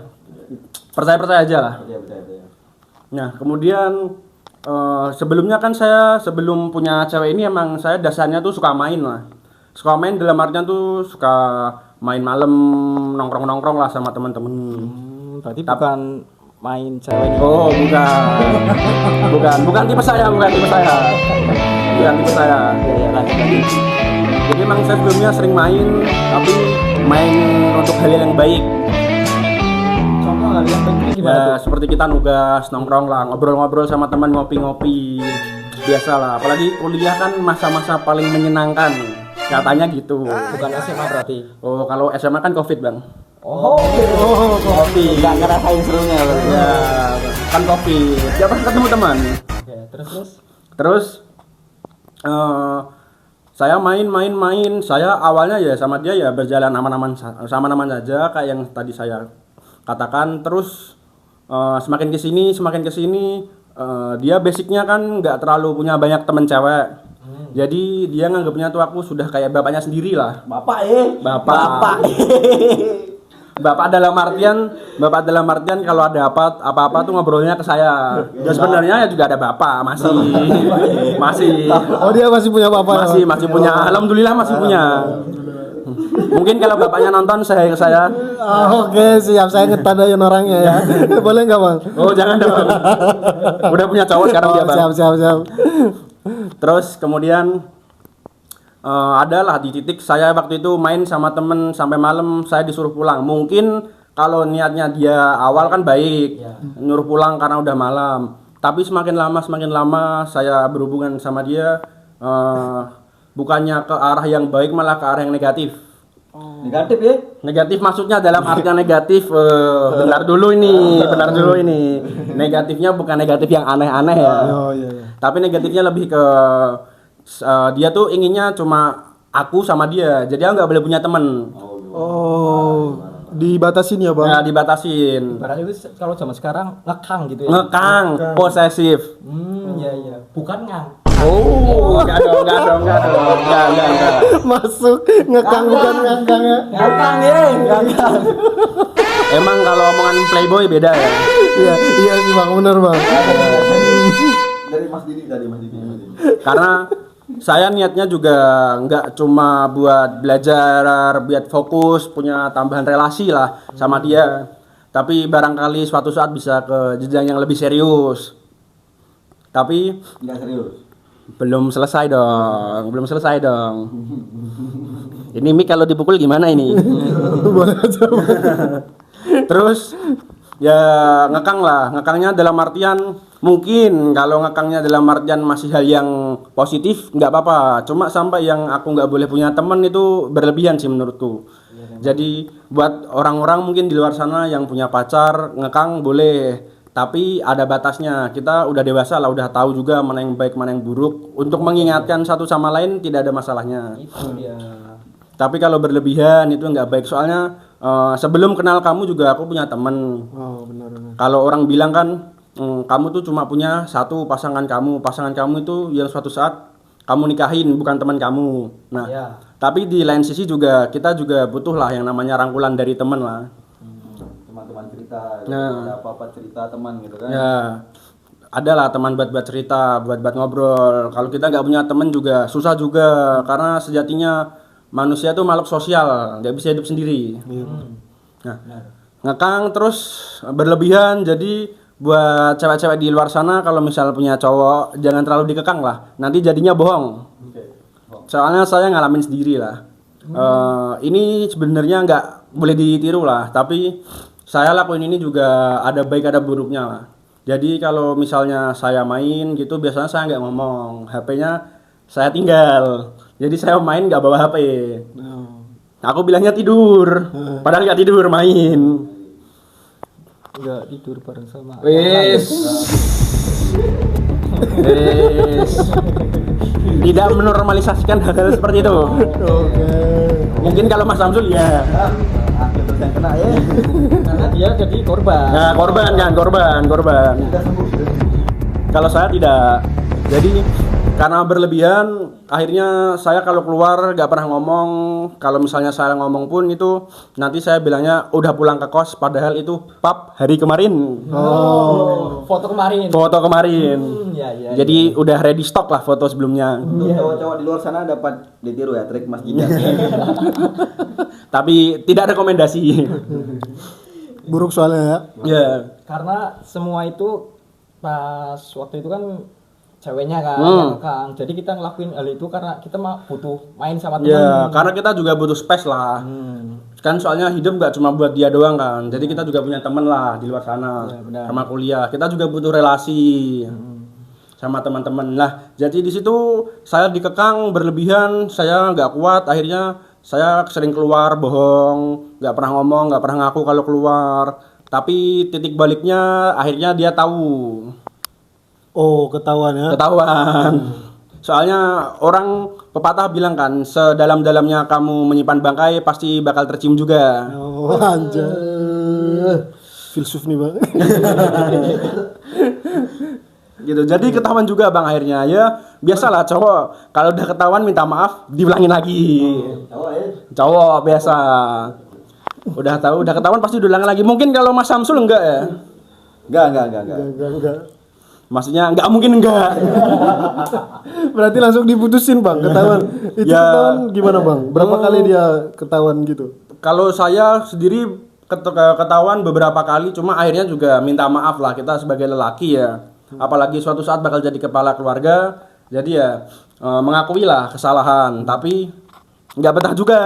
percaya aja lah. Percaya. Nah kemudian sebelumnya kan saya sebelum punya cewek ini emang saya dasarnya tuh suka main lah. Suka main dalam artian tuh suka main malam, nongkrong lah sama teman-teman. Berarti bukan main cewek ini. Oh bukan tipe saya. Ya, lanjut. Jadi emang saya sebelumnya sering main, tapi main untuk hal yang baik. Contoh hal yang baik ini gimana Ya, tuh? seperti kita nugas, nongkrong lah, ngobrol-ngobrol sama teman, ngopi-ngopi. Biasalah, apalagi kuliah kan masa-masa paling menyenangkan. Katanya gitu. Bukan SMA berarti. Oh, kalau SMA kan Covid, Bang. Kopi. Enggak ngerasain serunya berarti. Ya, kan Covid. Ya pernah ketemu teman. Oke, terus. Terus saya main. Saya awalnya ya sama dia ya berjalan aman-aman saja kayak yang tadi saya katakan. Terus semakin kesini dia basicnya kan nggak terlalu punya banyak temen cewek. Jadi dia nganggapnya tuh aku sudah kayak bapaknya sendiri lah. Bapak Bapak dalam artian kalau ada apa-apa tuh ngobrolnya ke saya. Ya sebenarnya ya juga ada bapak, masih. Oh, dia masih punya bapak. Masih punya. Alhamdulillah masih punya. Mungkin kalau bapaknya nonton saya ke saya. Oke, siap, saya ngetandain orangnya ya. Boleh nggak, Bang? Oh, jangan dong. Udah punya cowok sekarang dia, Bang. Siap. Terus kemudian adalah di titik saya waktu itu main sama temen sampai malam, saya disuruh pulang. Mungkin kalau niatnya dia awal kan baik, nyuruh pulang karena udah malam. Tapi semakin lama saya berhubungan sama dia, bukannya ke arah yang baik malah ke arah yang negatif. Negatif ya? Negatif maksudnya dalam artian negatif. Benar dulu ini. Negatifnya bukan negatif yang aneh-aneh ya. Oh iya. Tapi negatifnya lebih ke dia tuh inginnya cuma aku sama dia, jadi aku nggak boleh punya temen. Oh, dibatasin ya, Bang? Ya dibatasin. Barang itu kalau zaman sekarang ngekang gitu ya. Ngekang, posesif. Iya. Bukan ngang. Oh, enggak dong. Masuk ngekang bukan ngangkang ya. Ngekang. Emang kalau omongan playboy beda ya. Iya sih, Bang, benar, Bang. Dari Mas Didi tadi, Mas Didi. Karena saya niatnya juga nggak cuma buat belajar, buat fokus, punya tambahan relasi lah sama dia. Tapi barangkali suatu saat bisa ke jenjang yang lebih serius. Tapi Enggak serius. belum selesai dong. Ini mic kalau dipukul gimana ini? Boleh aja, Bang. Terus ya ngekangnya dalam artian mungkin kalau ngekangnya dalam artian masih hal yang positif nggak apa-apa, cuma sampai yang aku nggak boleh punya teman itu berlebihan sih menurutku. Jadi buat orang-orang mungkin di luar sana yang punya pacar ngekang boleh, tapi ada batasnya. Kita udah dewasa lah, udah tahu juga mana yang baik mana yang buruk. Untuk mengingatkan satu sama lain tidak ada masalahnya. Itu dia. Tapi kalau berlebihan itu nggak baik, soalnya sebelum kenal kamu juga aku punya temen. Oh, benar. Kalau orang bilang kan kamu tuh cuma punya satu pasangan kamu itu yang suatu saat kamu nikahin, bukan teman kamu. Nah, Ya. tapi di lain sisi juga kita juga butuh lah yang namanya rangkulan dari teman lah. Teman-teman cerita, Nah. ada apa-apa cerita teman gitu kan. Ya, adalah teman buat cerita, buat ngobrol. Kalau kita nggak punya teman juga susah juga, karena sejatinya manusia tuh makhluk sosial, nggak bisa hidup sendiri. Nah, ngekang terus berlebihan, jadi buat cewek-cewek di luar sana kalau misal punya cowok jangan terlalu dikekang lah, nanti jadinya bohong. Soalnya saya ngalamin sendiri lah. Ini sebenarnya nggak boleh ditiru lah, tapi saya lakuin ini juga ada baik ada buruknya lah. Jadi kalau misalnya saya main gitu biasanya saya nggak ngomong, HP-nya saya tinggal. Jadi saya main nggak bawa HP. Aku bilangnya tidur, padahal nggak tidur, main. Enggak tidur bareng sama. Wis. Tidak menormalisasikan hal-hal seperti itu. Mungkin kalau Mas Samsul ya. Terus yang kena ya. Karena dia jadi korban. Nah, korban. Kalau saya tidak. Jadi karena berlebihan, akhirnya saya kalau keluar gak pernah ngomong. Kalau misalnya saya ngomong pun itu nanti saya bilangnya udah pulang ke kos, padahal itu pap hari kemarin. Foto kemarin. Ya. Jadi udah ready stock lah foto sebelumnya. Untuk cowok-cowok di luar sana dapat ditiru ya trik Mas Jidan. Tapi tidak rekomendasi. Buruk soalnya ya. Ya. Karena semua itu pas waktu itu kan ceweknya kan, yang ngekang. Jadi kita ngelakuin hal itu karena kita butuh main sama teman. Ya, karena kita juga butuh space lah. Kan soalnya hidup nggak cuma buat dia doang kan. Jadi kita juga punya teman lah di luar sana. benar. Sama kuliah. Kita juga butuh relasi sama teman-teman. Nah, jadi di situ saya dikekang berlebihan, saya nggak kuat. Akhirnya saya sering keluar bohong, nggak pernah ngomong, nggak pernah ngaku kalau keluar. Tapi titik baliknya akhirnya dia tahu. Oh, ketahuan ya. Ketahuan. Soalnya orang pepatah bilang kan, sedalam-dalamnya kamu menyimpan bangkai pasti bakal tercium juga. Oh, anjay. Filsuf nih, Bang. Gitu. Jadi ketahuan juga Bang akhirnya. Ya, biasalah cowok kalau udah ketahuan minta maaf, diulangin lagi. Cowok biasa. Udah tahu, udah ketahuan pasti diulangi lagi. Mungkin kalau Mas Samsul enggak ya? Enggak. Maksudnya enggak mungkin enggak. Berarti langsung diputusin bang, ketahuan. Itu Ya. ketahuan gimana bang? Berapa kali dia ketahuan gitu? Kalau saya sendiri ketahuan beberapa kali, cuma akhirnya juga minta maaf lah, kita sebagai lelaki ya. Apalagi suatu saat bakal jadi kepala keluarga, jadi ya mengakui lah kesalahan, tapi nggak betah juga.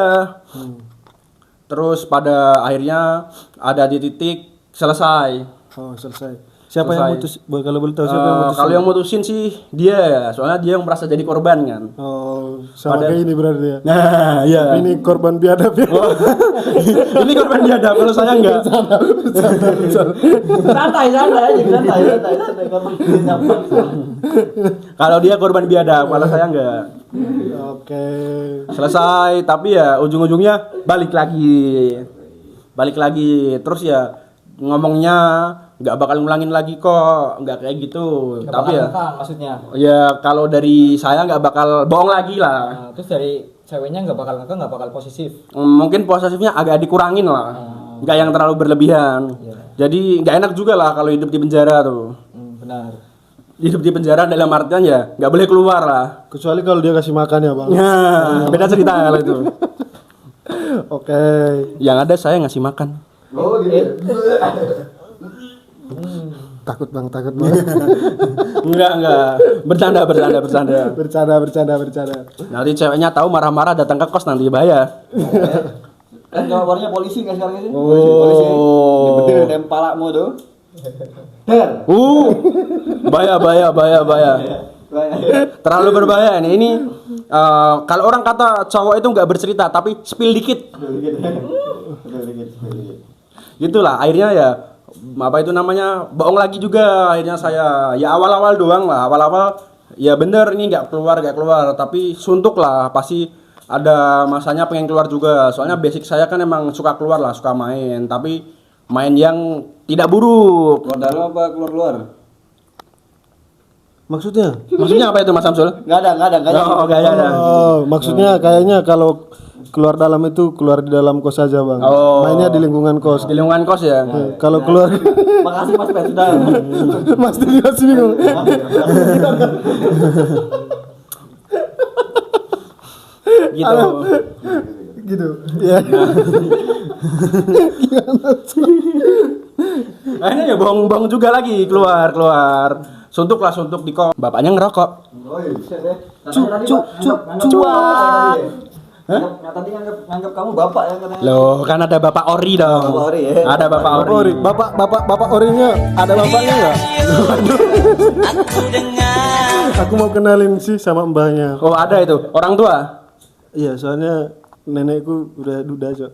Terus pada akhirnya ada di titik selesai. Oh selesai. Siapa Selesai. yang mutus? Kalau boleh tahu siapa yang mutus? Kalau yang mutusin sih dia ya, soalnya dia yang merasa jadi korban kan. Oh sama Pada- kayak ini berarti ya. Nah, iya. Ini korban biadab ya. Ini korban biadab, kalau saya enggak. Santai aja. Kalau dia korban biadab, kalau saya enggak. Oke. Selesai, tapi ya ujung-ujungnya balik lagi terus ya ngomongnya nggak bakal ngulangin lagi kok, nggak kayak gitu. Nggak Tapi bakal ya ngekang maksudnya. ya kalau dari saya nggak bakal bohong lagi lah. Nah, terus dari ceweknya nggak bakal ngekang, nggak bakal posesif. Mungkin posesifnya agak dikurangin lah, nggak yang terlalu berlebihan. Jadi nggak enak juga lah kalau hidup di penjara tuh. Benar. Hidup di penjara dalam artian ya nggak boleh keluar lah. Kecuali kalau dia kasih makan ya bang. Ya, beda cerita kalau itu. Oke. Yang ada saya ngasih makan. Oh gitu. Takut bang, takut bang. Enggak. Bercanda. Bercanda. Nanti ceweknya tahu marah-marah datang ke kos nanti bahaya. Kan kabarnya polisi kan sekarang ini. Oh. Polisi. Dibetil dem palakmu tuh. Der. Bahaya. Terlalu berbahaya ini. Ini kalau orang kata cowok itu nggak bercerita tapi spill dikit. Gitulah akhirnya ya apa itu namanya bohong lagi juga akhirnya saya ya awal-awal doang lah awal-awal ya bener ini nggak keluar tapi suntuk lah pasti ada masanya pengen keluar juga soalnya basic saya kan emang suka keluar lah suka main tapi main yang tidak buruk. Keluar dalam apa keluar? Maksudnya? Maksudnya apa itu Mas Samsul? Enggak ada. Oh, nggak ada. Oh, maksudnya kayaknya kalau keluar dalam itu keluar di dalam kos aja bang. Oh. Mainnya di lingkungan kos. Di lingkungan kos ya. Kalau keluar, Makasih Mas Pet sudah. Mas Tini masih bingung. Gitu. Gitu. Ya. Akhirnya ya bohong-bohong juga lagi keluar. Suntuk di kos. Bapaknya ngerokok. Cuak. Nah, tadi nganggap kamu bapak ya katanya. Loh, kan ada Bapak Ori dong. Bapak Ori, ya. Ada Bapak Ori. Ori, bapak orinya ada bapaknya nggak? Aku mau kenalin sih sama mbahnya. Oh, ada itu. Orang tua. Iya, soalnya nenekku udah duda cok.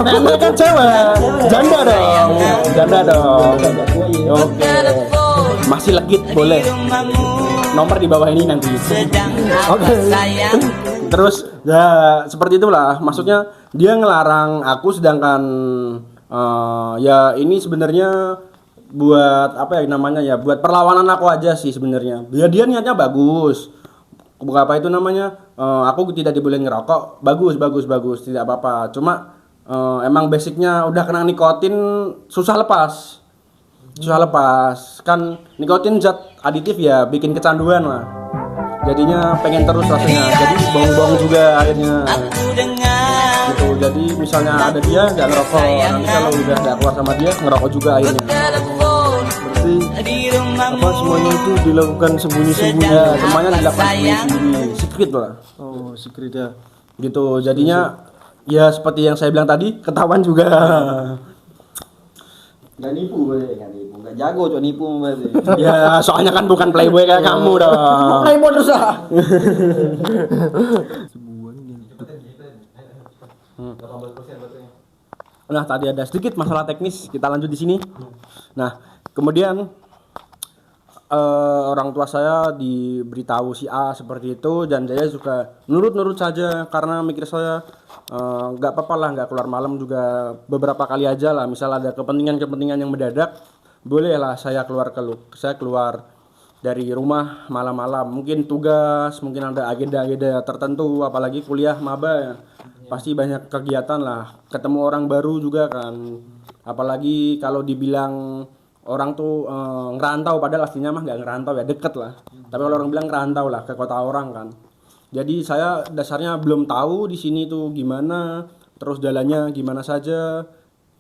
Nenek kan cewek. Janda dong. Oke. Masih legit boleh. Nomor di bawah ini nanti. Oke. Terus ya seperti itulah. Maksudnya dia ngelarang aku sedangkan ya ini sebenarnya buat apa ya namanya ya buat perlawanan aku aja sih sebenarnya. Ya dia niatnya bagus. Bukan apa itu namanya aku tidak dibolehin ngerokok. Bagus tidak apa-apa. Cuma emang basicnya udah kena nikotin susah lepas kan nikotin zat aditif ya bikin kecanduan lah jadinya pengen terus rasanya jadi bohong-bohong juga akhirnya gitu jadi misalnya ada dia nggak ngerokok nanti kalau udah nggak keluar sama dia ngerokok juga akhirnya Berarti apa semuanya itu dilakukan sembunyi-sembunyi. ya semuanya dilakukan sendiri secret lah Oh, secret ya. gitu jadinya ya seperti yang saya bilang tadi ketahuan juga. Enggak nipu. Enggak jago cok nipu berarti. Ya soalnya kan bukan playboy kayak kamu dong. Playboy terus ah. Nah tadi ada sedikit masalah teknis kita lanjut di sini. Nah kemudian orang tua saya diberitahu si A seperti itu, dan saya suka nurut saja karena mikir saya nggak apa-apa lah, nggak keluar malam juga beberapa kali aja lah, misal ada kepentingan yang mendadak bolehlah saya keluar dari rumah malam-malam, mungkin tugas, mungkin ada agenda-agenda tertentu, apalagi kuliah maba ya. Pasti banyak kegiatan lah, ketemu orang baru juga kan, apalagi kalau dibilang orang tuh ngerantau, padahal aslinya mah nggak ngerantau ya, deket lah, tapi kalau orang bilang ngerantau lah ke kota orang kan. Jadi saya dasarnya belum tahu di sini tuh gimana, terus jalannya gimana saja,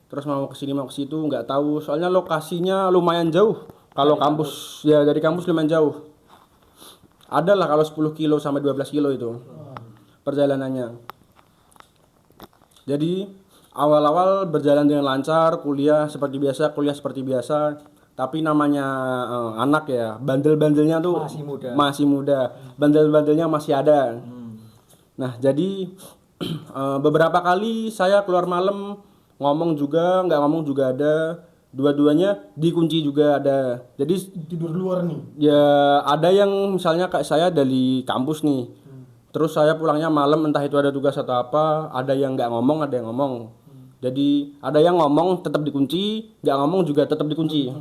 terus mau ke sini mau ke situ nggak tahu, soalnya lokasinya lumayan jauh. Kalau kampus ya, dari kampus lumayan jauh, ada lah kalau 10 kilo sampai 12 kilo itu perjalanannya. Jadi awal-awal berjalan dengan lancar, kuliah seperti biasa, tapi namanya anak ya, bandel-bandelnya tuh masih muda, bandel-bandelnya masih ada. Nah jadi beberapa kali saya keluar malam, ngomong juga, nggak ngomong juga ada, dua-duanya dikunci juga ada. Jadi Tidur luar nih. ya ada yang misalnya kayak saya dari kampus nih, terus saya pulangnya malam, entah itu ada tugas atau apa, ada yang nggak ngomong, ada yang ngomong. Jadi ada yang ngomong tetap dikunci, nggak ngomong juga tetap dikunci.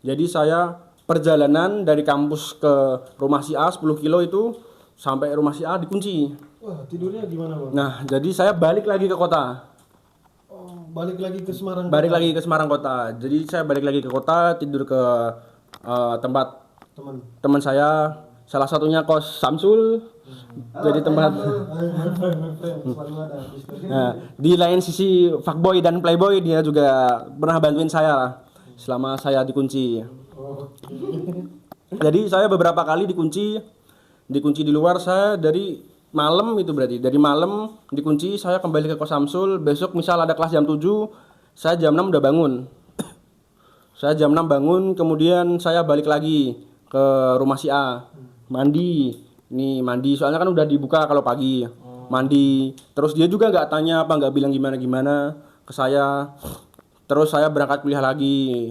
Jadi saya perjalanan dari kampus ke rumah si A 10 kilo itu sampai rumah si A dikunci. Wah, tidurnya gimana, Bang? Nah jadi saya balik lagi ke kota. Oh, balik lagi ke Semarang. Balik lagi ke Semarang kota. Jadi saya balik lagi ke kota, tidur ke tempat teman saya, salah satunya kos Samsul. Jadi tempat. Nah, di lain sisi fuckboy dan playboy, dia juga pernah bantuin saya lah selama saya dikunci. Jadi saya beberapa kali dikunci di luar. Saya dari malam itu, berarti dari malam dikunci, saya kembali ke kos Samsul. Besok misal ada kelas jam 7, saya jam 6 udah bangun. Saya jam 6 bangun, kemudian saya balik lagi ke rumah si A, mandi. Ini mandi, soalnya kan udah dibuka kalau pagi. Mandi, terus dia juga nggak tanya apa, nggak bilang gimana ke saya. Terus saya berangkat kuliah lagi.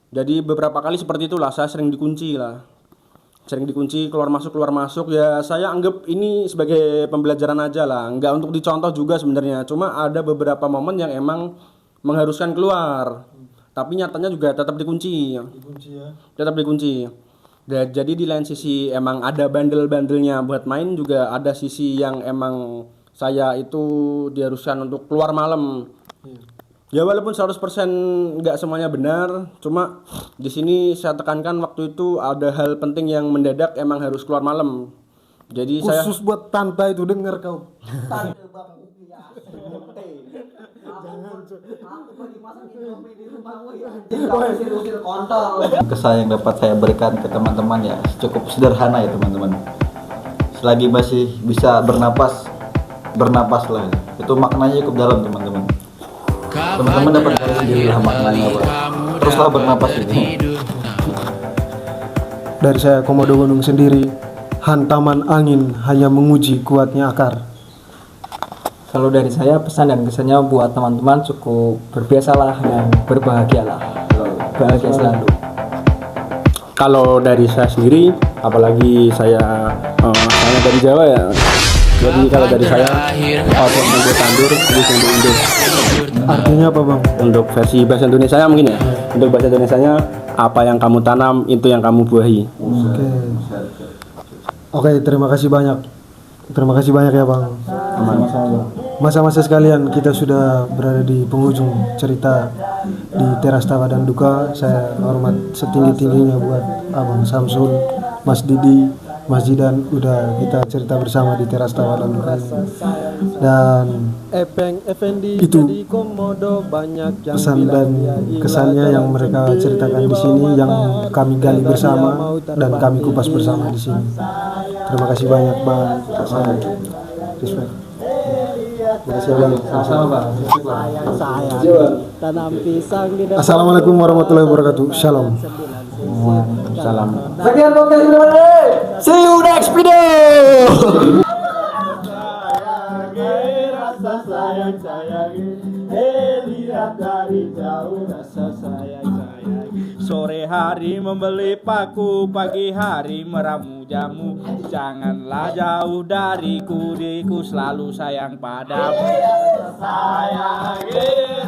Jadi beberapa kali seperti itulah, saya sering dikunci lah. Sering dikunci, keluar masuk ya. Saya anggap ini sebagai pembelajaran aja lah, nggak untuk dicontoh juga sebenarnya. Cuma ada beberapa momen yang emang mengharuskan keluar, tapi nyatanya juga tetap dikunci. Tetap dikunci. Jadi di lain sisi emang ada bandel-bandelnya buat main, juga ada sisi yang emang saya itu diharuskan untuk keluar malam. Ya walaupun 100% nggak semuanya benar, cuma di sini saya tekankan waktu itu ada hal penting yang mendadak emang harus keluar malam. Jadi Khusus buat tante itu, denger kau. Kesan yang dapat saya berikan ke teman-teman ya cukup sederhana ya teman-teman. Selagi masih bisa bernapas lah ya. Itu maknanya cukup dalam teman-teman. Teman-teman dapat tahu sendiri lah maknanya apa. Teruslah bernapas ini. Dari saya Komodo Gunung sendiri, hantaman angin hanya menguji kuatnya akar. Kalau dari saya pesan dan kesannya buat teman-teman cukup berbiasalah dan berbahagialah. Bahagia selalu. Kalau dari saya sendiri, apalagi saya dari Jawa ya. Jadi kalau dari saya, untuk membuat tandur, bisa untuk Indo. Artinya apa, Bang? Untuk versi bahasa Indonesia mungkin ya. Untuk bahasa Indonesianya, apa yang kamu tanam itu yang kamu buahi. Oke, terima kasih banyak. Terima kasih banyak ya, Bang. Masa-masa sekalian, kita sudah berada di penghujung cerita di Teras Tawa dan Duka. Saya hormat setinggi-tingginya buat Abang Samsul, Mas Didi, Mas Jidan, udah kita cerita bersama di Teras Tawa dan Duka ini. Dan itu pesan dan kesannya yang mereka ceritakan di sini, yang kami gali bersama dan kami kupas bersama di sini. Terima kasih banyak, Bang. Saya respect. Terima kasih, Bang. Assalamualaikum warahmatullahi wabarakatuh. Shalom. Salam. Sekian podcast ini. See you next video. Rasa sayang, lihat dari jauh rasa sayang. sore hari membeli paku, pagi hari meramu jamu. Janganlah jauh dariku, diriku selalu sayang padamu.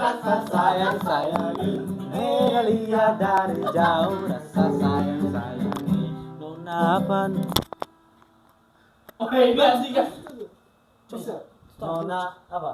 Rasa sayang sayangi, lihat dari jauh rasa sayang sayangi. Lunapan. Nona apa?